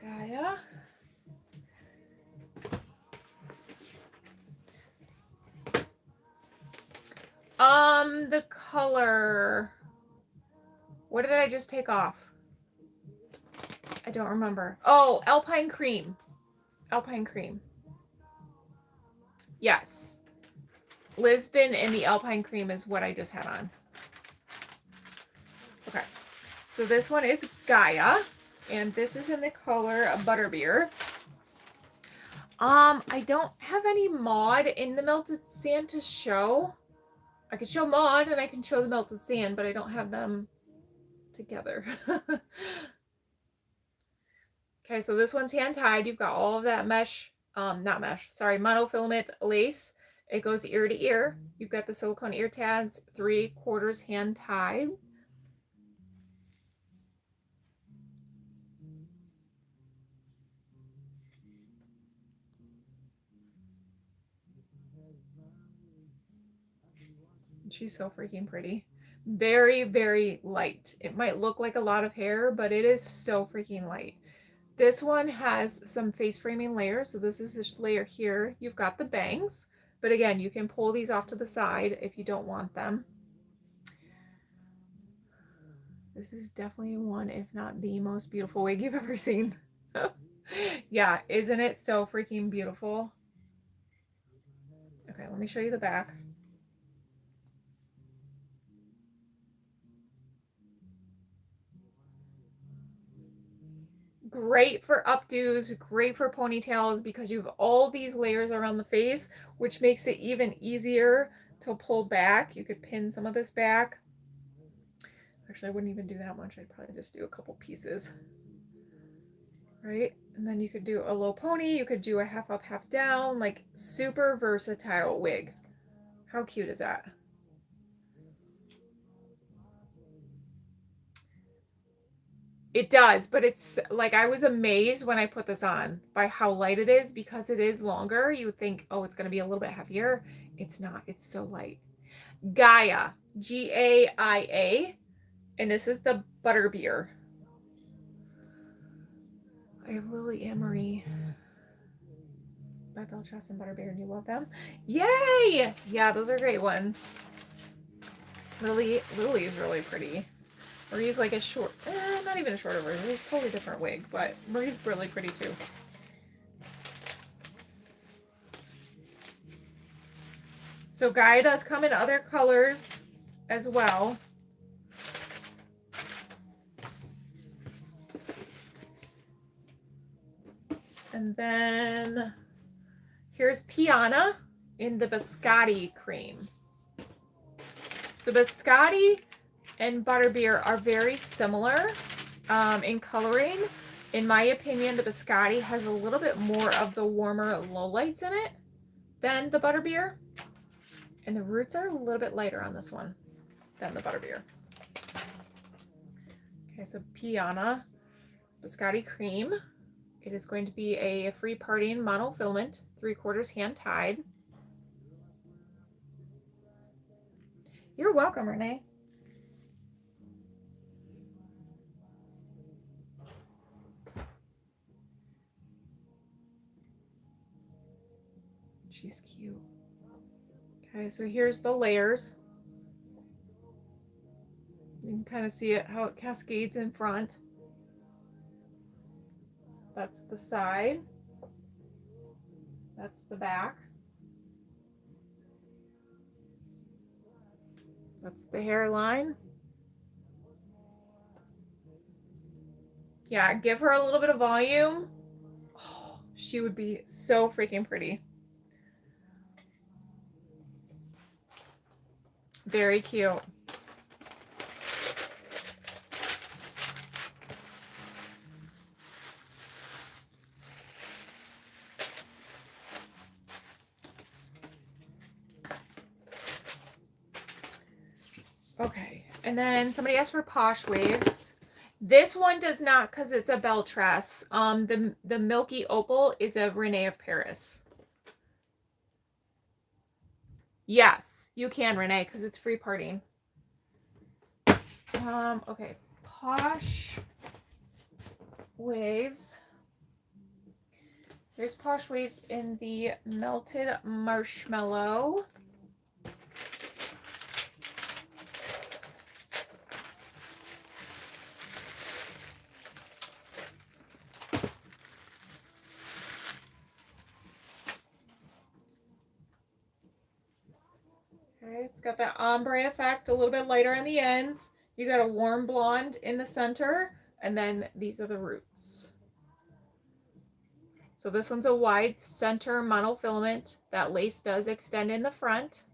Gaia. The color. What did I just take off? I don't remember. Oh, Alpine Cream. Alpine Cream. Yes. Lisbon and the Alpine Cream is what I just had on. Okay. So this one is Gaia. And this is in the color Butterbeer. I don't have any mod in the melted sand to show. I can show mod and I can show the melted sand, but I don't have them together. Okay, so this one's hand tied. You've got all of that mesh, not mesh, sorry, monofilament lace. It goes ear to ear. You've got the silicone ear tabs, 3/4 hand tied. She's so freaking pretty. Very, very light. It might look like a lot of hair, but it is so freaking light. This one has some face framing layers. So this is this layer here. You've got the bangs, but again, you can pull these off to the side if you don't want them. This is definitely one, if not the most beautiful wig you've ever seen. Yeah, isn't it so freaking beautiful? Okay, let me show you the back. Great for updos, great for ponytails because you have all these layers around the face, which makes it even easier to pull back. You could pin some of this back. Actually, I wouldn't even do that much. I'd probably just do a couple pieces. Right? And then you could do a low pony. You could do a half up, half down. Like, super versatile wig. How cute is that? It does, but it's like I was amazed when I put this on by how light it is because it is longer. You would think, oh, it's going to be a little bit heavier. It's not. It's so light. Gaia. Gaia. And this is the Butterbeer. I have Lily and Marie by Beltress and Butterbeer, and you love them? Yay! Yeah, those are great ones. Lily is really pretty. Marie's like a short, not even a shorter version. It's a totally different wig, but Marie's really pretty too. So Gaia does come in other colors as well. And then here's Piana in the biscotti cream. So biscotti and Butterbeer are very similar in coloring. In my opinion, the biscotti has a little bit more of the warmer lowlights in it than the Butterbeer. And the roots are a little bit lighter on this one than the Butterbeer. Okay, so Piana biscotti cream. It is going to be a free parting monofilament, 3/4 hand tied. You're welcome, Renee. She's cute. Okay, so here's the layers. You can kind of see it, how it cascades in front. That's the side. That's the back. That's the hairline. Yeah, give her a little bit of volume. Oh, she would be so freaking pretty. Very cute. Okay, and then somebody asked for Posh Waves. This one does not because it's a Beltress. The Milky Opal is a Renee of Paris. Yes, you can, Renee, because it's free parting. Okay, Posh Waves. There's Posh Waves in the Melted Marshmallow. It's got that ombre effect, a little bit lighter on the ends. You got a warm blonde in the center, and then these are the roots. So this one's a wide center monofilament. That lace does extend in the front.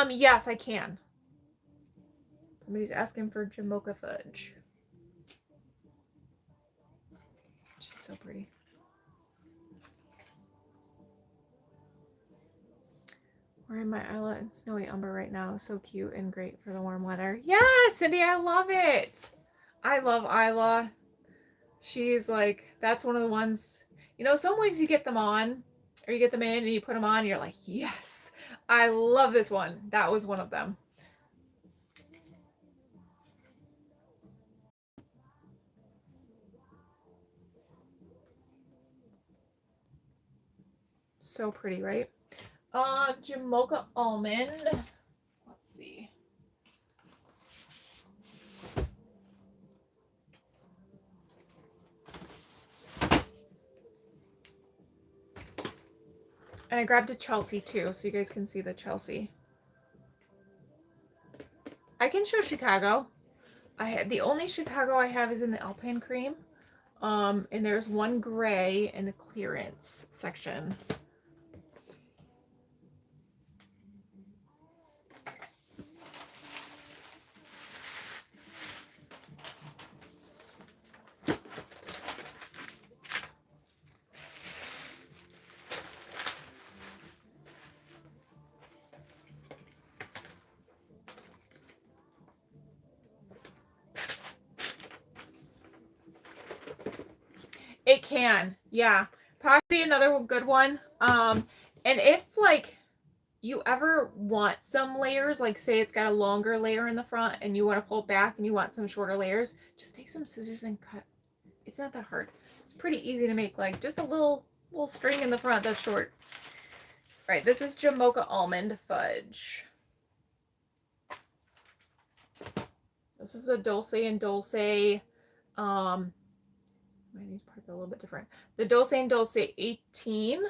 Yes, I can. Somebody's asking for Jamocha fudge. She's so pretty. Wearing my Isla and Snowy Umber right now. So cute and great for the warm weather. Yeah, Cindy, I love it. I love Isla. She's like, that's one of the ones, you know, some wigs you get them on, or you get them in and you put them on and you're like, yes, I love this one. That was one of them. So pretty, right? Jamocha almond. Let's see. And I grabbed a Chelsea too, so you guys can see the Chelsea. I can show Chicago. The only Chicago I have is in the Alpine cream. And there's one gray in the clearance section. It can, yeah. Probably another good one. And if like you ever want some layers, like say it's got a longer layer in the front and you want to pull it back and you want some shorter layers, just take some scissors and cut. It's not that hard. It's pretty easy to make, like just a little string in the front that's short. All right, this is Jamocha almond fudge. This is a Dulce and Dulce. I need to part that a little bit different. The Dulce and Dulce 18.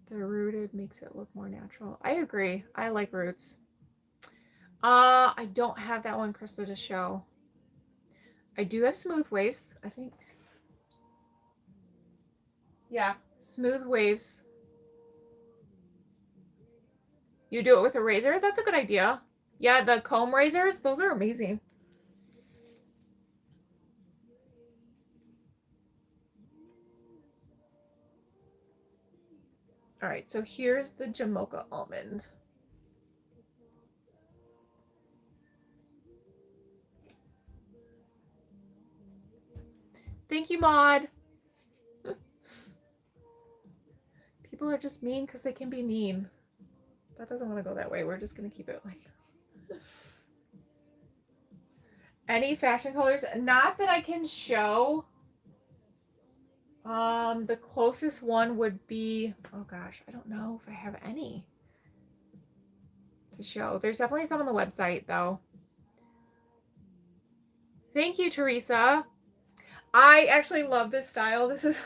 The rooted makes it look more natural. I agree. I like roots. I don't have that one, Krista, to show. I do have smooth waves, I think. Yeah, smooth waves. You do it with a razor? That's a good idea. Yeah, the comb razors, those are amazing. All right, so here's the Jamocha almond. Thank you, Maud. People are just mean because they can be mean. That doesn't want to go that way. We're just going to keep it like this. Any fashion colors? Not that I can show. The closest one would be, oh gosh, I don't know if I have any to show. There's definitely some on the website though. Thank you, Teresa. I actually love this style. This is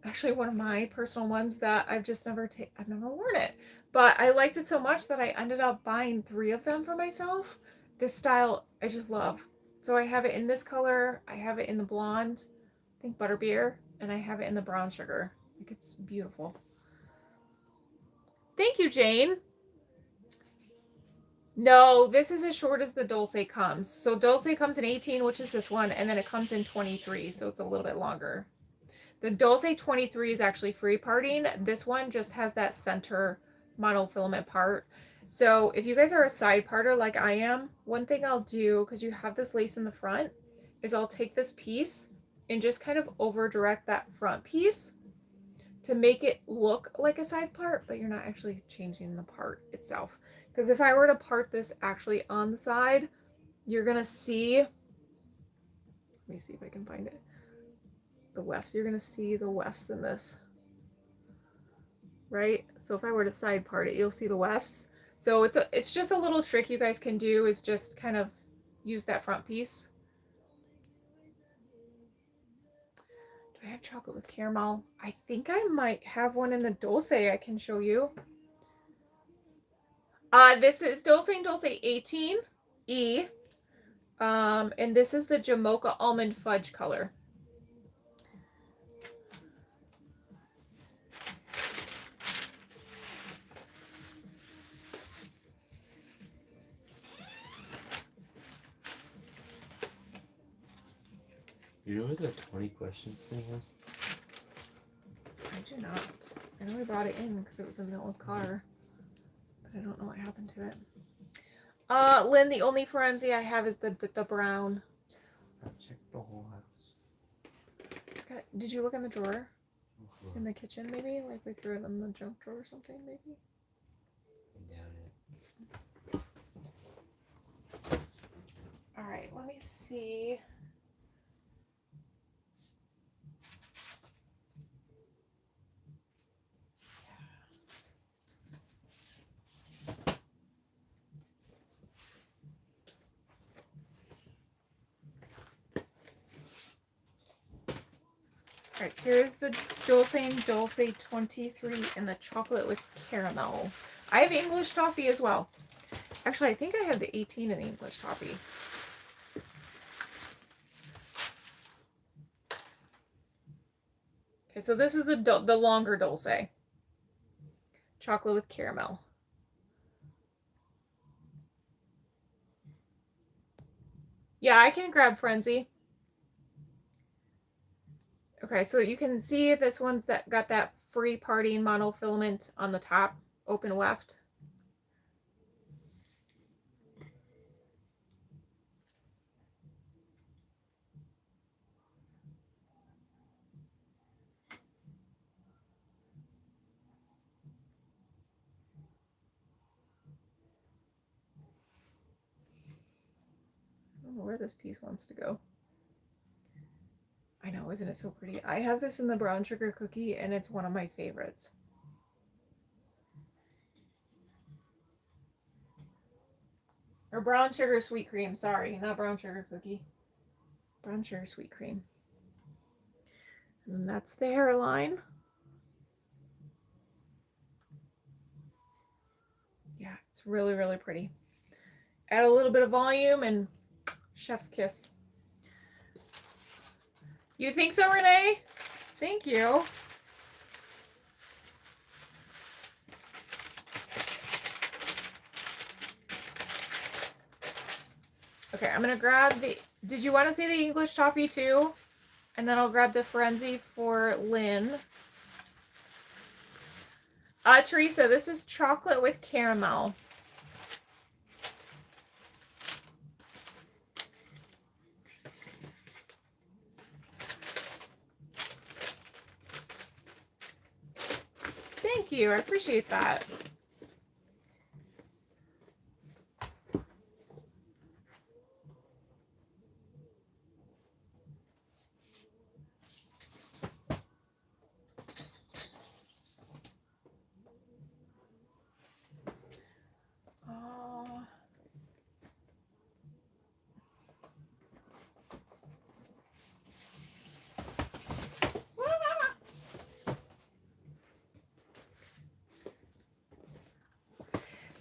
actually one of my personal ones that I've just never worn it. But I liked it so much that I ended up buying 3 of them for myself. This style I just love. So I have it in this color. I have it in the blonde, I think butterbeer, and I have it in the brown sugar. Like, it's beautiful. Thank you, Jane. No, this is as short as the Dulce comes. So Dulce comes in 18, which is this one, and then it comes in 23, so it's a little bit longer. The Dulce 23 is actually free parting. This one just has that center monofilament part. So if you guys are a side parter like I am, one thing I'll do, because you have this lace in the front, is I'll take this piece and just kind of over direct that front piece to make it look like a side part, but you're not actually changing the part itself. Because if I were to part this actually on the side, you're gonna see, let me see if I can find it, the wefts. You're gonna see the wefts in this, right? So if I were to side part it, you'll see the wefts. So it's just a little trick you guys can do, is just kind of use that front piece. Do I have chocolate with caramel? I think I might have one in the Dulce I can show you. This is Dulce and Dulce 18E. And this is the Jamocha Almond Fudge color. You know what the 20 questions thing is? I do not. I know I brought it in because it was in the old car, but I don't know what happened to it. Lynn, the only Forenzi I have is the brown. I've checked the whole house. It's got, did you look in the drawer? In the kitchen, maybe? Like we threw it in the junk drawer or something, maybe? I doubt it. Alright, let me see. Alright, here's the Dulce and Dulce 23 in the chocolate with caramel. I have English toffee as well. Actually, I think I have the 18 in the English toffee. Okay, so this is the longer Dulce. Chocolate with caramel. Yeah, I can grab Frenzy. Okay, so you can see this one's that got that free partying monofilament on the top, open weft. I don't know where this piece wants to go. I know, isn't it so pretty? I have this in the brown sugar cookie, and it's one of my favorites. Or brown sugar sweet cream, sorry, not brown sugar cookie. Brown sugar sweet cream. And then that's the hairline. Yeah, it's really, really pretty. Add a little bit of volume and chef's kiss. You think so, Renee? Thank you. Okay, I'm gonna grab the, did you want to see the English toffee too? And then I'll grab the Frenzy for Lynn. Teresa, this is chocolate with caramel. Thank you, I appreciate that.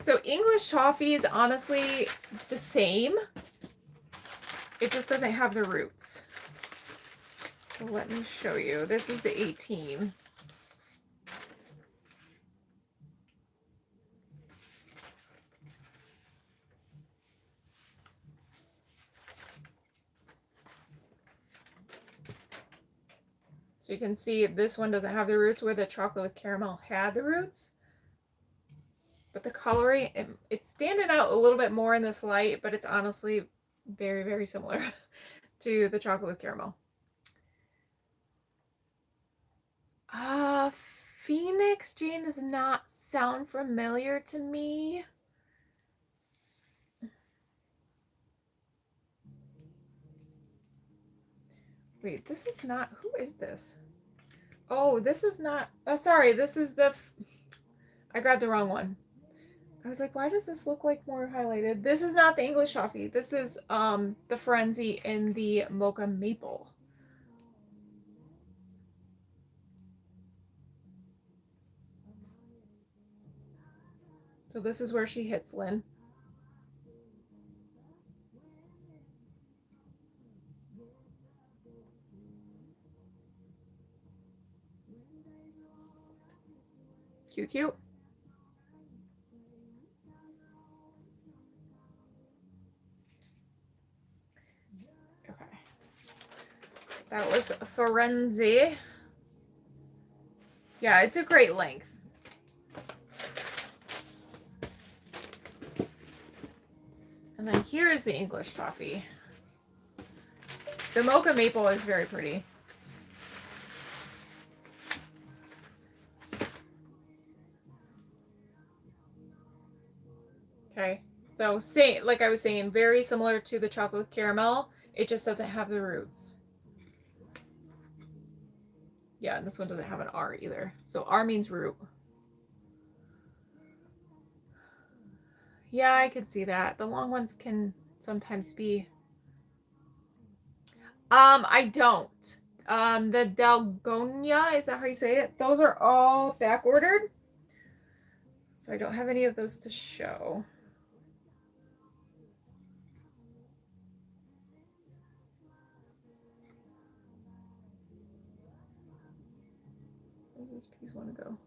So English toffee is honestly the same. It just doesn't have the roots. So let me show you. This is the 18. So you can see this one doesn't have the roots, where the chocolate with caramel had the roots. But the coloring, it's standing out a little bit more in this light, but it's honestly very, very similar to the chocolate with caramel. Phoenix Jane does not sound familiar to me. Wait, this is not, who is this? Oh, this is not, oh, sorry, this is the, I grabbed the wrong one. I was like, why does this look like more highlighted? This is not the English toffee. This is the Frenzy in the Mocha Maple. So this is where she hits Lynn. Cute, cute. Okay. That was Frenzy. Yeah, it's a great length. And then here is the English toffee. The Mocha Maple is very pretty. Okay, so like I was saying, very similar to the chocolate caramel. It just doesn't have the roots. Yeah, and this one doesn't have an R either. So R means root. Yeah, I could see that. The long ones can sometimes be. I don't. The Dalgonia, is that how you say it? Those are all back ordered. So I don't have any of those to show. Where does this piece want to go?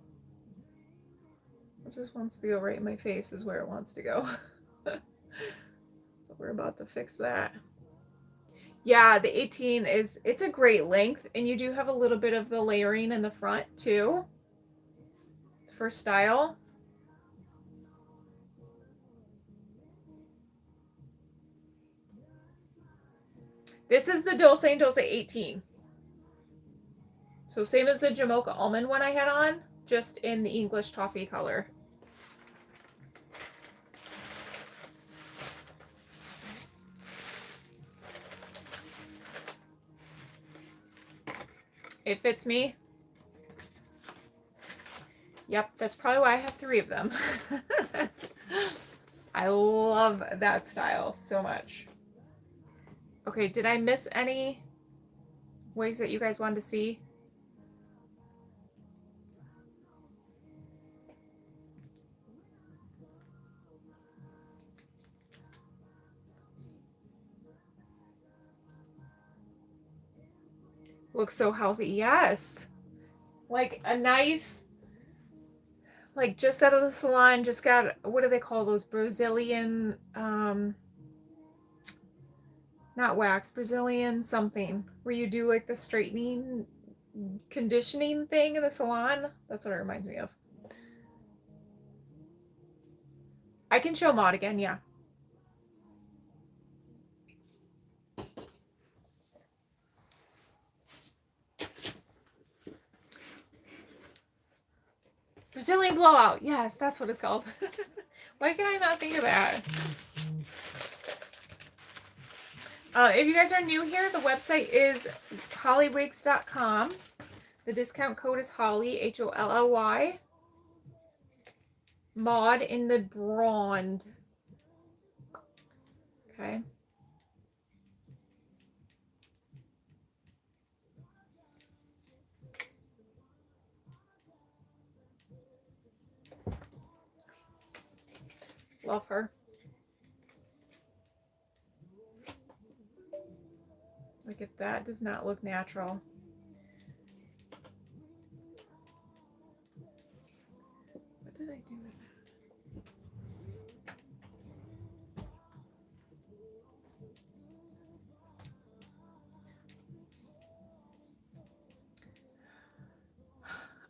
It just wants to go right in my face is where it wants to go. So we're about to fix that. Yeah, the 18 it's a great length, and you do have a little bit of the layering in the front too for style. This is the Dulce & Dulce 18. So same as the Jamocha almond one I had on, just in the English toffee color. It fits me. Yep, that's probably why I have 3 of them. I love that style so much. Okay, did I miss any wigs that you guys wanted to see? Looks so healthy. Yes. Like a nice, like just out of the salon, just got, what do they call those? Brazilian, not wax, Brazilian something, where you do like the straightening, conditioning thing in the salon. That's what it reminds me of. I can show Maud again, yeah. Brazilian blowout. Yes, that's what it's called. Why can I not think of that? If you guys are new here, the website is hollywigs.com. The discount code is Holly, Holly. Maud in the blonde. Okay. Love her. Like if that does not look natural. What did I do with that?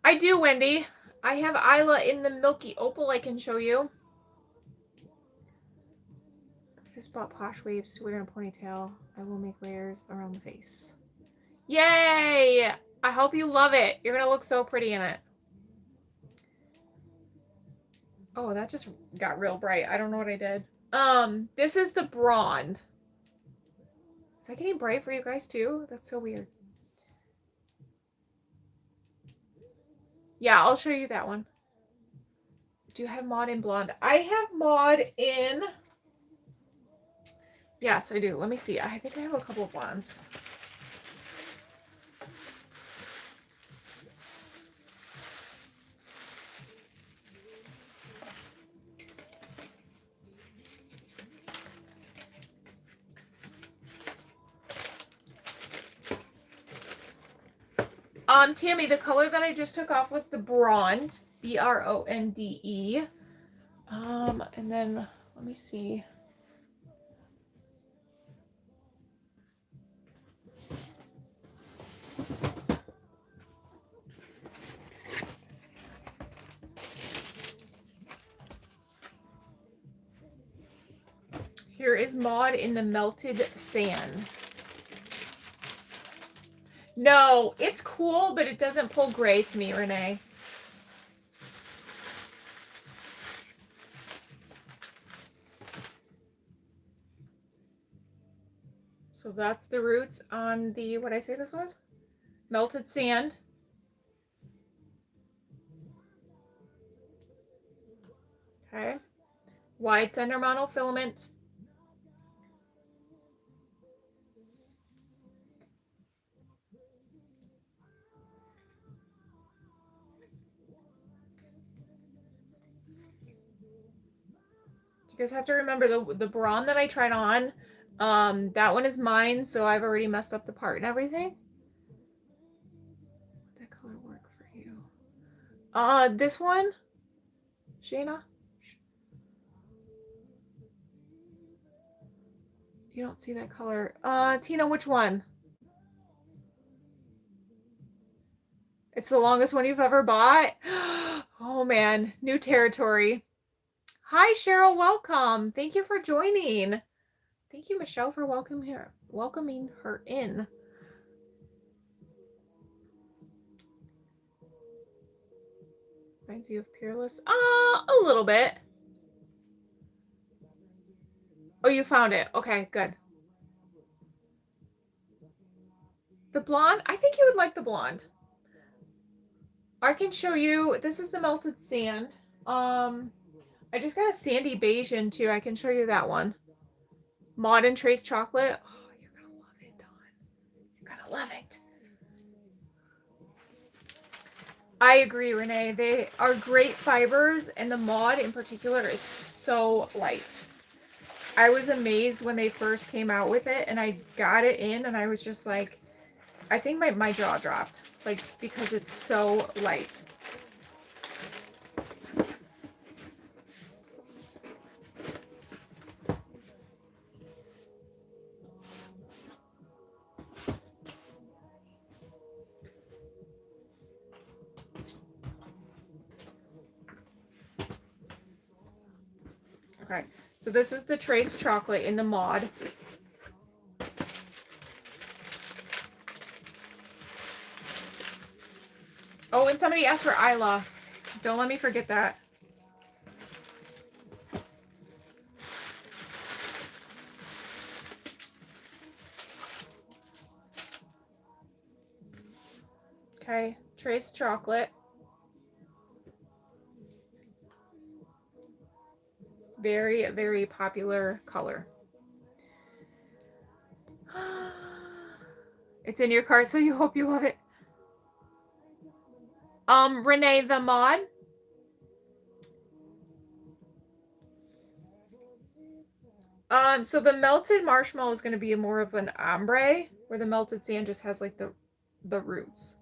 I do, Wendy. I have Isla in the Milky Opal I can show you. I just bought Posh Waves to wear in a ponytail. I will make layers around the face. Yay! I hope you love it. You're going to look so pretty in it. Oh, that just got real bright. I don't know what I did. This is the Blonde. Is that getting bright for you guys too? That's so weird. Yeah, I'll show you that one. Do you have mod in blonde? I have mod in... Yes, I do. Let me see. I think I have a couple of blondes. Tammy, the color that I just took off was the Bronde, B-R-O-N-D-E. And then let me see. Here is mod in the Melted Sand. No, it's cool, but it doesn't pull gray to me, Renee. So that's the roots on the, what did I say this was? Melted Sand. Okay. Wide center monofilament. You guys have to remember the Bronze that I tried on, that one is mine, so I've already messed up the part and everything. Would that color work for you? This one, Shayna. You don't see that color. Tina, which one? It's the longest one you've ever bought? Oh man, new territory. Hi Cheryl, welcome. Thank you for joining. Thank you, Michelle, for welcoming her in. Reminds you of Peerless? A little bit. Oh, you found it. Okay, good. The blonde? I think you would like the blonde. I can show you. This is the Melted Sand. I just got a sandy beige in too. I can show you that one. Mod and Trace Chocolate. Oh, you're gonna love it, Dawn. You're gonna love it. I agree, Renee. They are great fibers, and the mod in particular is so light. I was amazed when they first came out with it, and I got it in, and I was just like, I think my jaw dropped, like, because it's so light. Okay, so this is the Trace Chocolate in the mod. Oh, and somebody asked for Isla. Don't let me forget that. Okay, Trace Chocolate. Very, very popular color. It's in your cart, so you hope you love it. Renee, the mod. So the melted marshmallow is going to be more of an ombre, where the melted sand just has like the roots.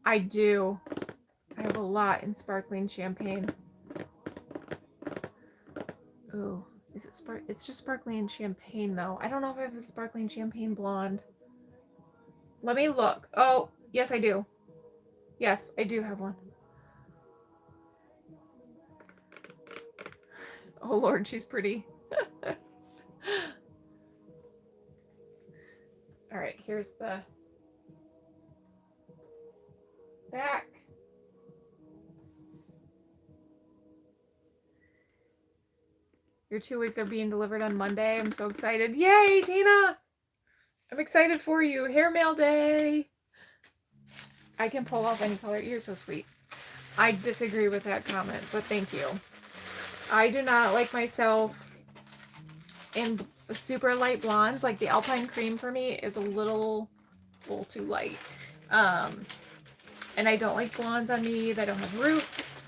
I do. I have a lot in sparkling champagne. Ooh, is it it's just sparkling champagne though. I don't know if I have a sparkling champagne blonde. Let me look. Oh, yes I do. Yes, I do have one. Oh Lord, she's pretty. All right, here's the back. Your 2 wigs are being delivered on Monday. I'm so excited. Yay, Tina! I'm excited for you. Hair mail day. I can pull off any color. You're so sweet. I disagree with that comment, but thank you. I do not like myself in super light blondes. Like the Alpine Cream for me is a little too light. And I don't like blondes on me that don't have roots.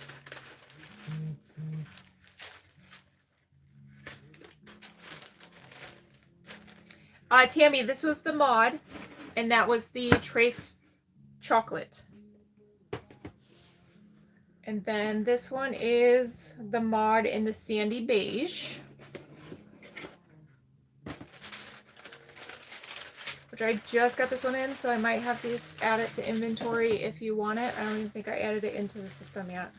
Tammy, this was the mod, and that was the Trace Chocolate. And then this one is the mod in the Sandy Beige, which I just got this one in, so I might have to just add it to inventory if you want it. I don't even think I added it into the system yet.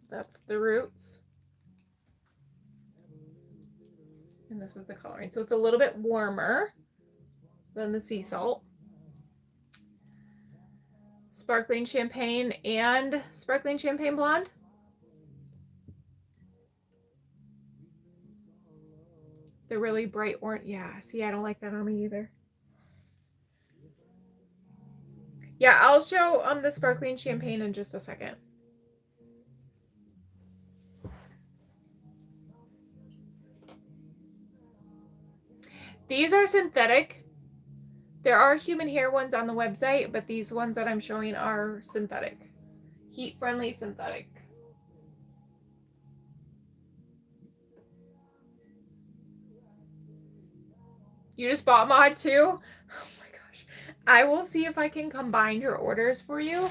That's the roots. And this is the coloring. So it's a little bit warmer than the sea salt. Sparkling Champagne and Sparkling Champagne Blonde. They're really bright orange. Yeah, see, I don't like that on me either. Yeah, I'll show the Sparkling Champagne in just a second. These are synthetic. There are human hair ones on the website, but these ones that I'm showing are synthetic. Heat-friendly synthetic. You just bought mod too? Oh my gosh. I will see if I can combine your orders for you.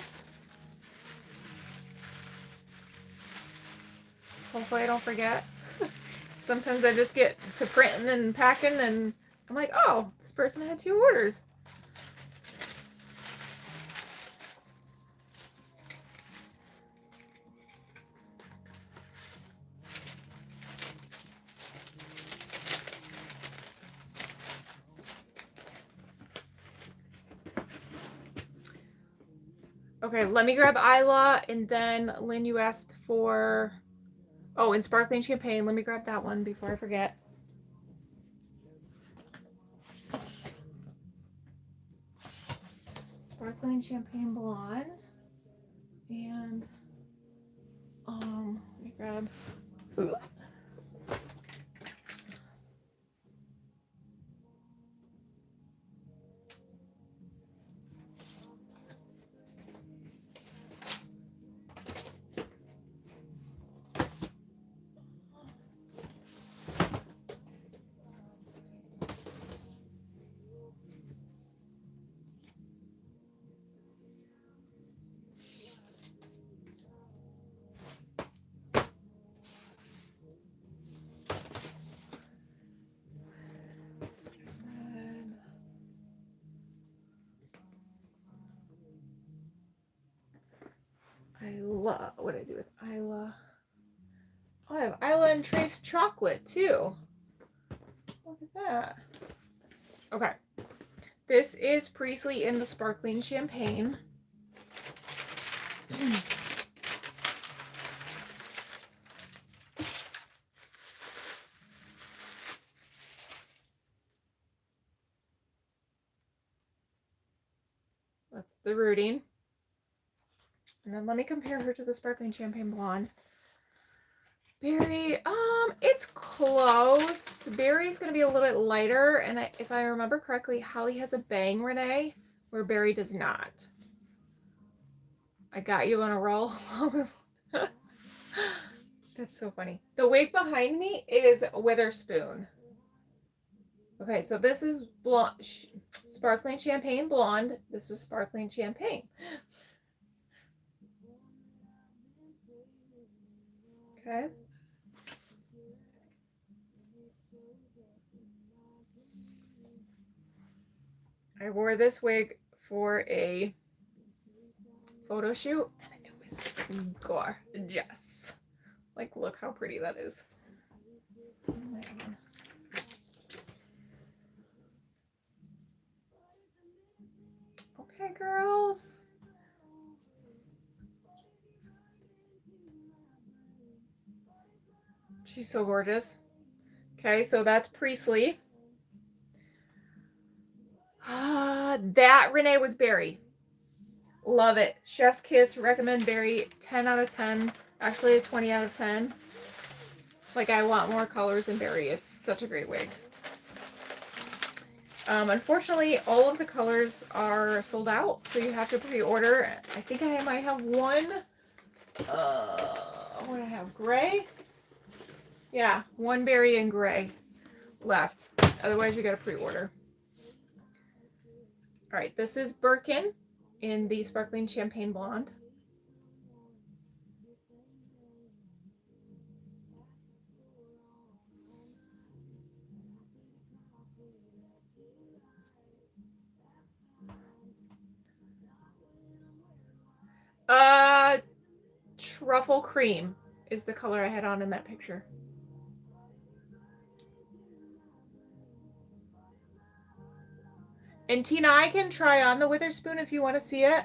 Hopefully I don't forget. Sometimes I just get to printing and packing and I'm like, oh, this person had 2 orders. Okay, let me grab Isla, and then Lynn, you asked for, oh, and Sparkling Champagne. Let me grab that one before I forget. Sparkling Champagne Blonde, and let me grab. Isla. What did I do with Isla? Oh, I have Isla and Trace Chocolate too. Look at that. Okay. This is Priestley in the Sparkling Champagne. That's the rooting. And then let me compare her to the Sparkling Champagne Blonde. Berry, it's close. Berry's going to be a little bit lighter. And if I remember correctly, Holly has a bang Renee, where Berry does not. I got you on a roll. That's so funny. The wig behind me is Witherspoon. Okay, so this is blonde, Sparkling Champagne Blonde. This is Sparkling Champagne. Okay. I wore this wig for a photo shoot and it was gorgeous. Like, look how pretty that is. Okay, girls. She's so gorgeous. Okay, so that's Priestley. That Renee was Berry. Love it. Chef's Kiss, recommend Berry. 10 out of 10. Actually, a 20 out of 10. Like, I want more colors in Berry. It's such a great wig. Unfortunately, all of the colors are sold out, so you have to pre-order. I think I might have one. What do I have? Gray? Yeah, one Berry and gray left. Otherwise, you got to pre-order. All right, this is Birkin in the Sparkling Champagne Blonde. Truffle Cream is the color I had on in that picture. And Tina, I can try on the Witherspoon if you want to see it.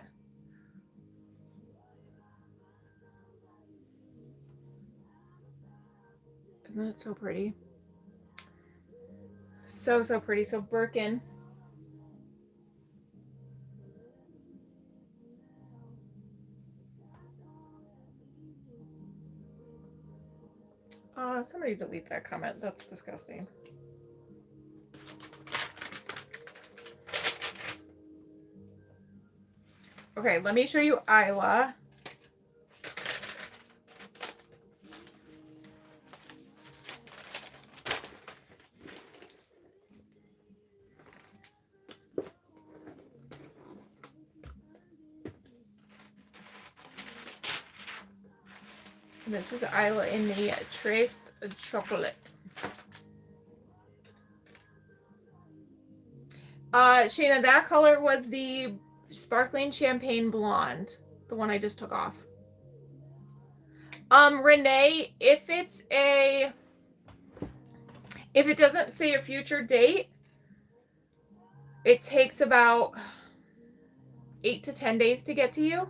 Isn't that so pretty? So, so pretty. So Birkin. Somebody delete that comment. That's disgusting. Okay, let me show you Isla. This is Isla in the Trace Chocolate. Shayna, that color was the Sparkling Champagne Blonde, the one I just took off. Renee, if it doesn't say a future date, it takes about 8 to 10 days to get to you.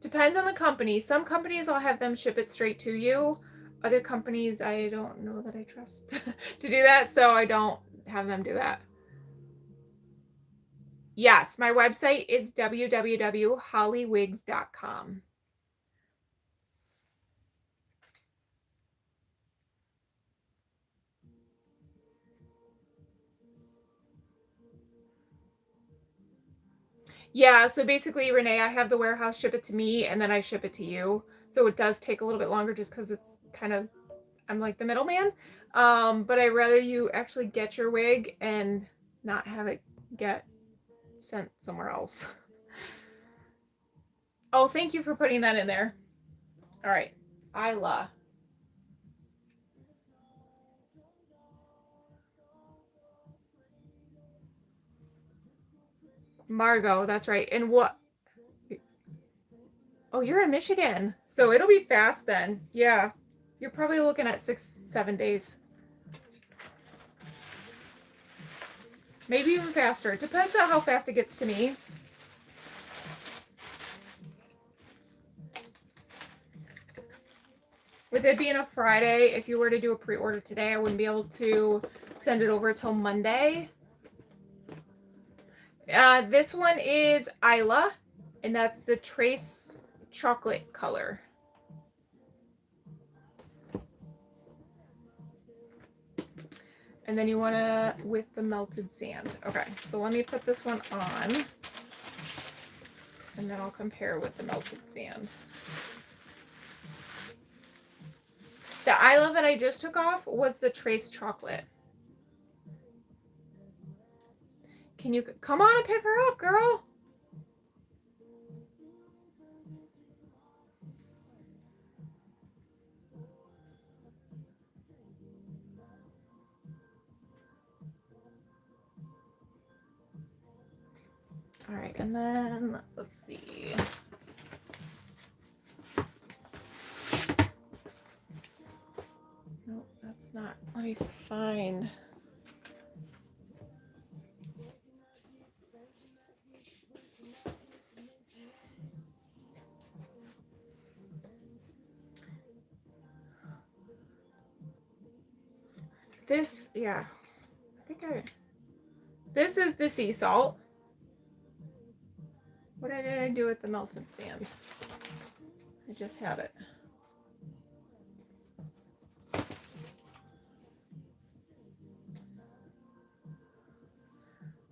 Depends on the company. Some companies, I'll have them ship it straight to you. Other companies, I don't know that I trust to do that, so I don't have them do that. Yes, my website is www.hollywigs.com. Yeah, so basically, Renee, I have the warehouse ship it to me, and then I ship it to you. So it does take a little bit longer just because it's kind of, I'm like the middleman. But I'd rather you actually get your wig and not have it get sent somewhere else. Oh, thank you for putting that in there. All right, Isla. Margot, that's right. And what? Oh, you're in Michigan. So it'll be fast then. Yeah. You're probably looking at 6-7 days. Maybe even faster. It depends on how fast it gets to me. With it being a Friday, if you were to do a pre-order today, I wouldn't be able to send it over till Monday. This one is Isla, and that's the Trace Chocolate color. And then you want to with the melted sand. Okay, so let me put this one on, and then I'll compare with the melted sand. The Isla that I just took off was the Trace Chocolate. Can you come on and pick her up, girl? All right, and then let's see. Nope, that's not. Let me find. This, yeah. This is the sea salt. What did I do with the melted sand? I just had it.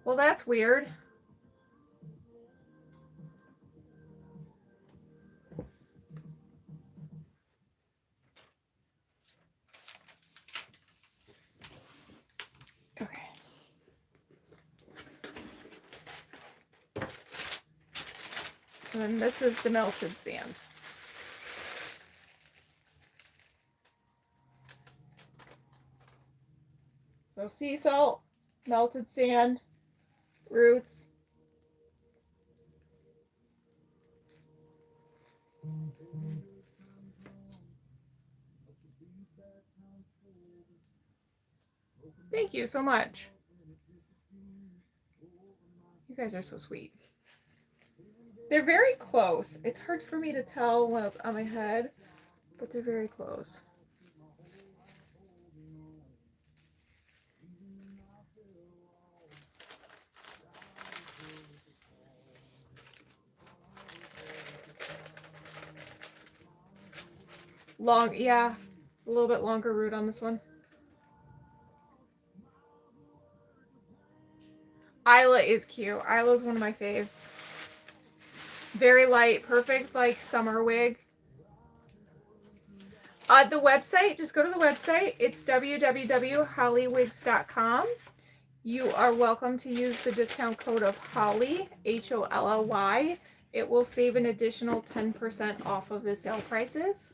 Well, that's weird. Okay. And this is the melted sand. So sea salt, melted sand, roots. Thank you so much. You guys are so sweet. They're very close. It's hard for me to tell when it's on my head, but they're very close. Long, yeah, a little bit longer root on this one. Isla is cute. Isla's one of my faves. Very light, perfect like summer wig. The website, just go to the website. It's www.hollywigs.com. You are welcome to use the discount code of Holly, Holly. It will save an additional 10% off of the sale prices.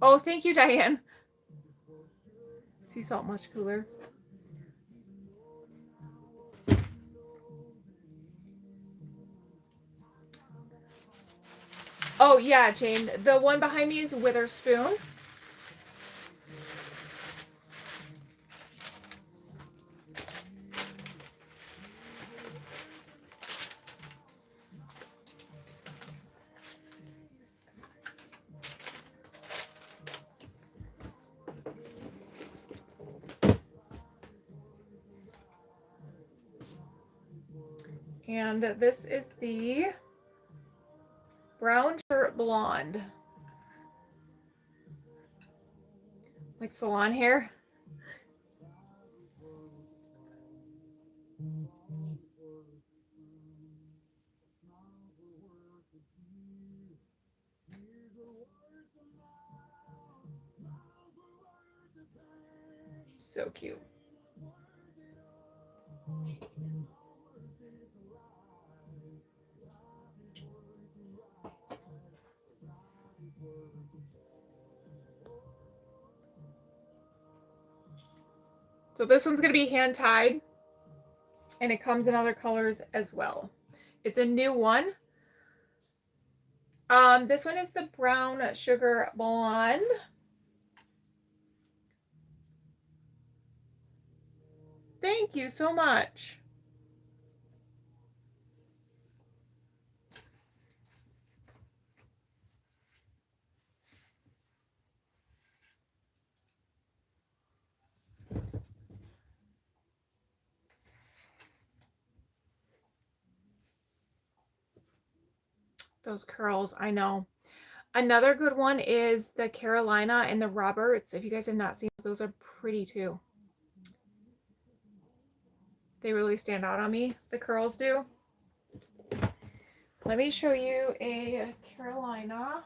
Oh, thank you, Diane. Sea salt much cooler. Oh, yeah, Jane. The one behind me is Witherspoon. And this is the brown shirt blonde. Like salon hair. So cute. So this one's going to be hand tied, and it comes in other colors as well. It's a new one. This one is the brown sugar blonde. Thank you so much. Those curls, I know. Another good one is the Carolina and the Roberts. If you guys have not seen those are pretty too. They really stand out on me. The curls do. Let me show you a Carolina.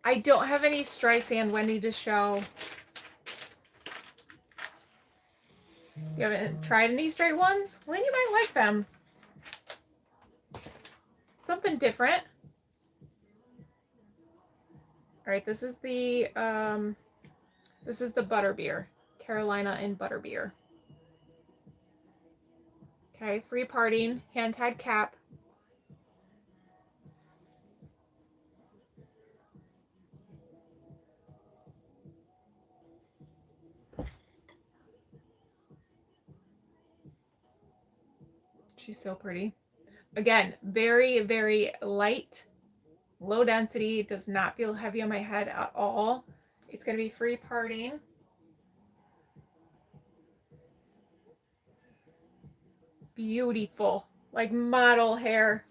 I don't have any Streisand Wendy to show. You haven't tried any straight ones? Well, then you might like them. Something different. All right, this is the butterbeer, Carolina and butterbeer. Okay, free parting, hand tied cap. She's so pretty. Again, very, very light, low density, does not feel heavy on my head at all. It's going to be free parting. Beautiful, like model hair.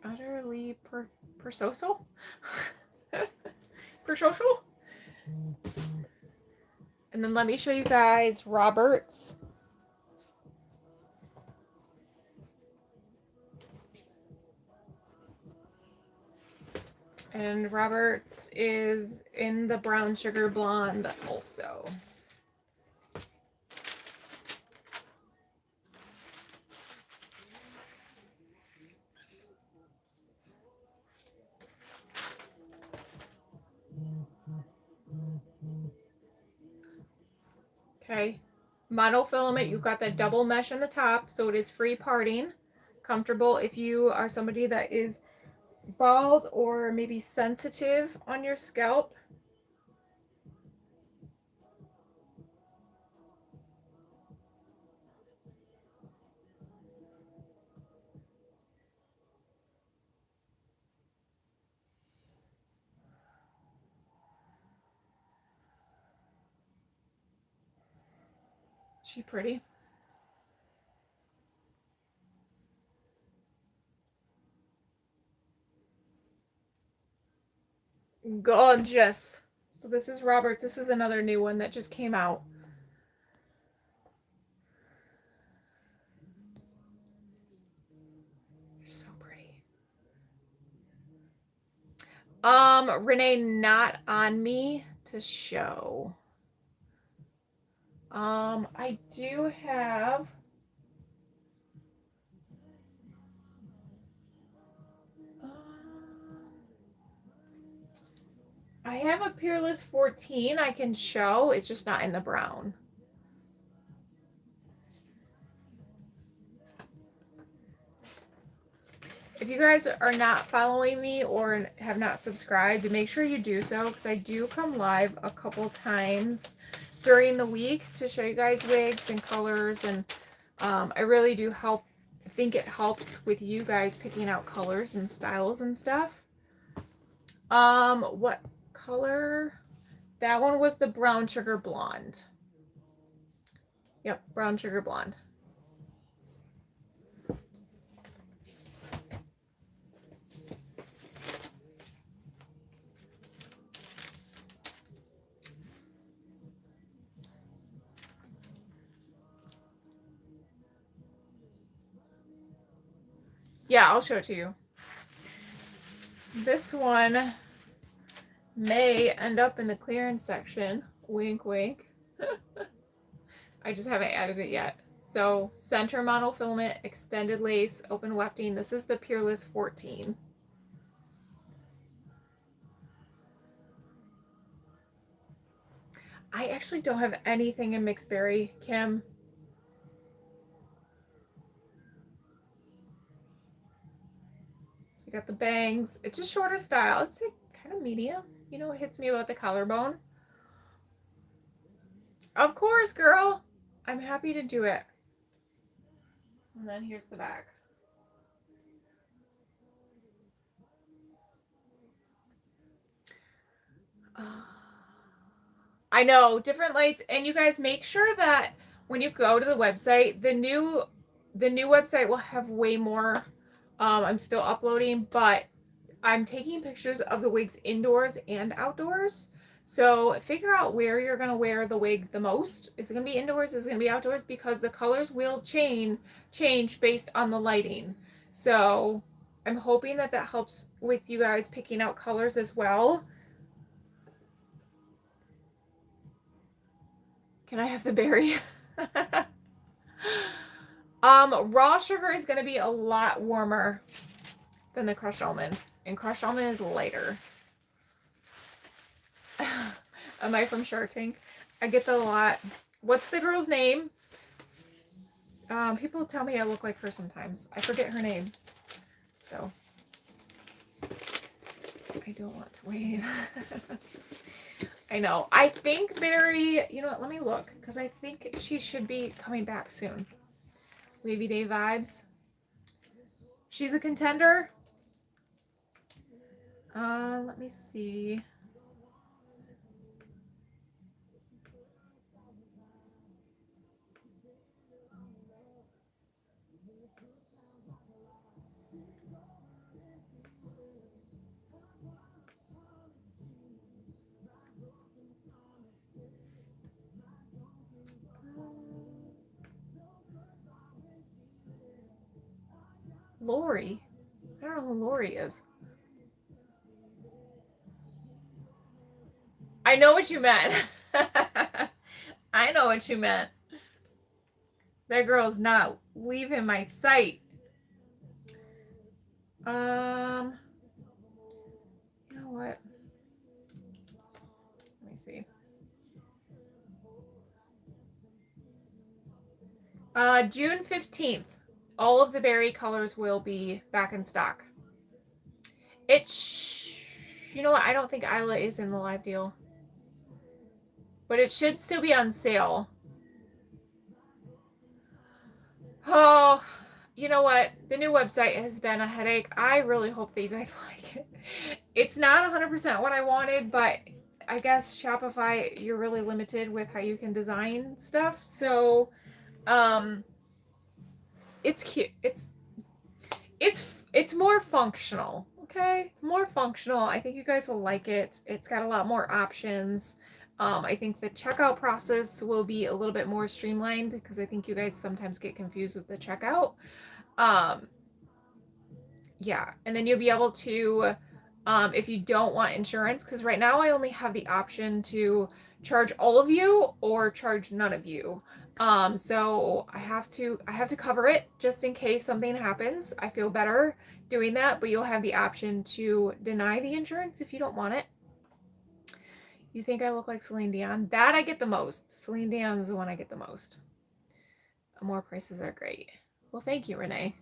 Utterly per-social? Per-social? And then let me show you guys Robert's. And Robert's is in the brown sugar blonde also. Okay, monofilament, you've got that double mesh on the top, so it is free parting. Comfortable if you are somebody that is bald or maybe sensitive on your scalp. She pretty. Gorgeous. So this is Robert's. This is another new one that just came out. So pretty. Renee, not on me to show. I do have I have a Peerless 14 I can show. It's just not in the brown. If you guys are not following me or have not subscribed, make sure you do so, because I do come live a couple times during the week to show you guys wigs and colors, and I really do think it helps with you guys picking out colors and styles and stuff. What color? That one was the brown sugar blonde. Yep, brown sugar blonde. Yeah, I'll show it to you. This one may end up in the clearance section. Wink, wink. I just haven't added it yet. So, center monofilament, extended lace, open wefting. This is the Peerless 14. I actually don't have anything in mixed berry, Kim. You got the bangs. It's a shorter style. It's like kind of medium. You know, it hits me about the collarbone. Of course, girl. I'm happy to do it. And then here's the back. I know, different lights. And you guys make sure that when you go to the website, the new website will have way more. I'm still uploading, but I'm taking pictures of the wigs indoors and outdoors. So figure out where you're going to wear the wig the most. Is it going to be indoors? Is it going to be outdoors? Because the colors will change based on the lighting. So I'm hoping that that helps with you guys picking out colors as well. Can I have the berry? Raw sugar is going to be a lot warmer than the crushed almond, and crushed almond is lighter. Am I from Shark Tank? I get that a lot. What's the girl's name? People tell me I look like her sometimes. I forget her name. So I don't want to wait. I know. I think Barry, you know what, let me look, because I think she should be coming back soon. Wavy Day vibes. She's a contender. Let me see. Lori. I don't know who Lori is. I know what you meant. I know what you meant. That girl's not leaving my sight. You know what? Let me see. June 15th. All of the berry colors will be back in stock. You know what? I don't think Isla is in the live deal. But it should still be on sale. Oh, you know what? The new website has been a headache. I really hope that you guys like it. It's not 100% what I wanted, but I guess Shopify, you're really limited with how you can design stuff. So, it's cute. It's more functional. Okay, it's more functional. I think you guys will like it. It's got a lot more options. I think the checkout process will be a little bit more streamlined, because I think you guys sometimes get confused with the checkout. Yeah, and then you'll be able to, if you don't want insurance, because right now I only have the option to charge all of you or charge none of you. So I have to cover it just in case something happens. I feel better doing that, but you'll have the option to deny the insurance if you don't want it. You think I look like Celine Dion? That I get the most. Celine Dion is the one I get the most. More prices are great. Well, thank you, Renee.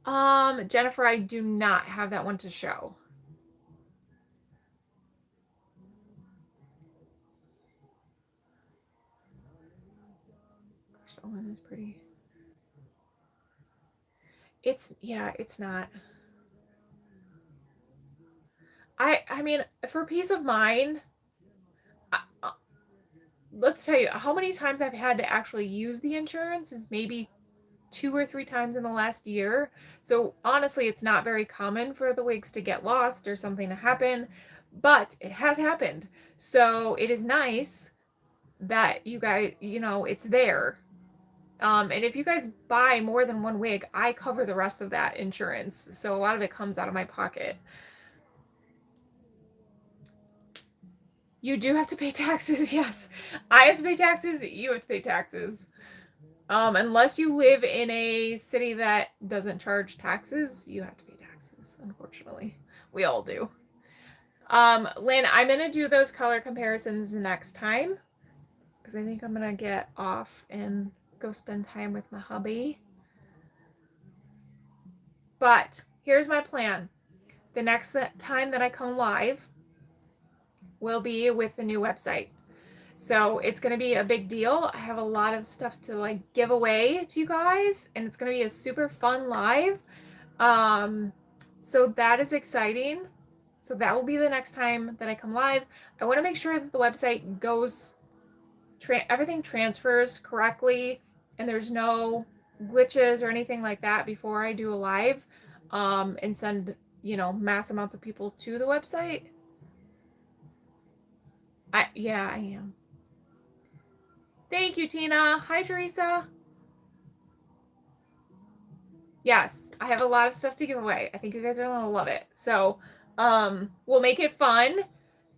Jennifer, I do not have that one to show. Gosh, that one is pretty. It's not. I mean, for peace of mind, let's tell you how many times I've had to actually use the insurance is maybe 2 or 3 times in the last year. So honestly, it's not very common for the wigs to get lost or something to happen, but it has happened. So it is nice that you guys, it's there. And if you guys buy more than one wig, I cover the rest of that insurance. So a lot of it comes out of my pocket. You do have to pay taxes, yes. I have to pay taxes, you have to pay taxes. Unless you live in a city that doesn't charge taxes, you have to pay taxes, unfortunately. We all do. Lynn, I'm going to do those color comparisons next time, because I think I'm going to get off and go spend time with my hubby. But here's my plan. The next time that I come live will be with the new website. So it's going to be a big deal. I have a lot of stuff to give away to you guys, and it's going to be a super fun live. So that is exciting. So that will be the next time that I come live. I want to make sure that the website goes, everything transfers correctly, and there's no glitches or anything like that before I do a live, and send, mass amounts of people to the website. Yeah, I am. Thank you, Tina. Hi, Teresa. Yes, I have a lot of stuff to give away. I think you guys are going to love it. So, we'll make it fun,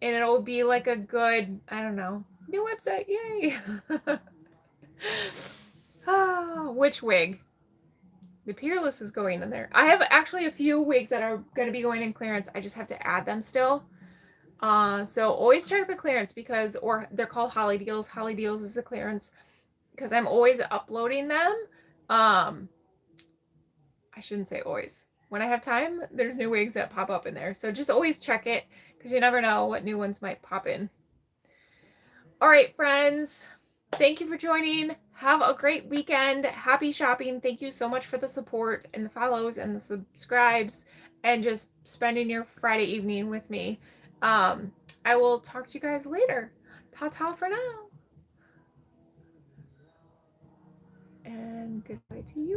and it'll be like a good, I don't know, new website. Yay. Oh, which wig? The Peerless is going in there. I have actually a few wigs that are going to be going in clearance. I just have to add them still. So always check the clearance because, or they're called Holly Deals. Holly Deals is a clearance because I'm always uploading them. I shouldn't say always. When I have time, there's new wigs that pop up in there. So just always check it because you never know what new ones might pop in. All right, friends. Thank you for joining. Have a great weekend. Happy shopping. Thank you so much for the support and the follows and the subscribes and just spending your Friday evening with me. I will talk to you guys later. Ta-ta for now. And goodbye to you.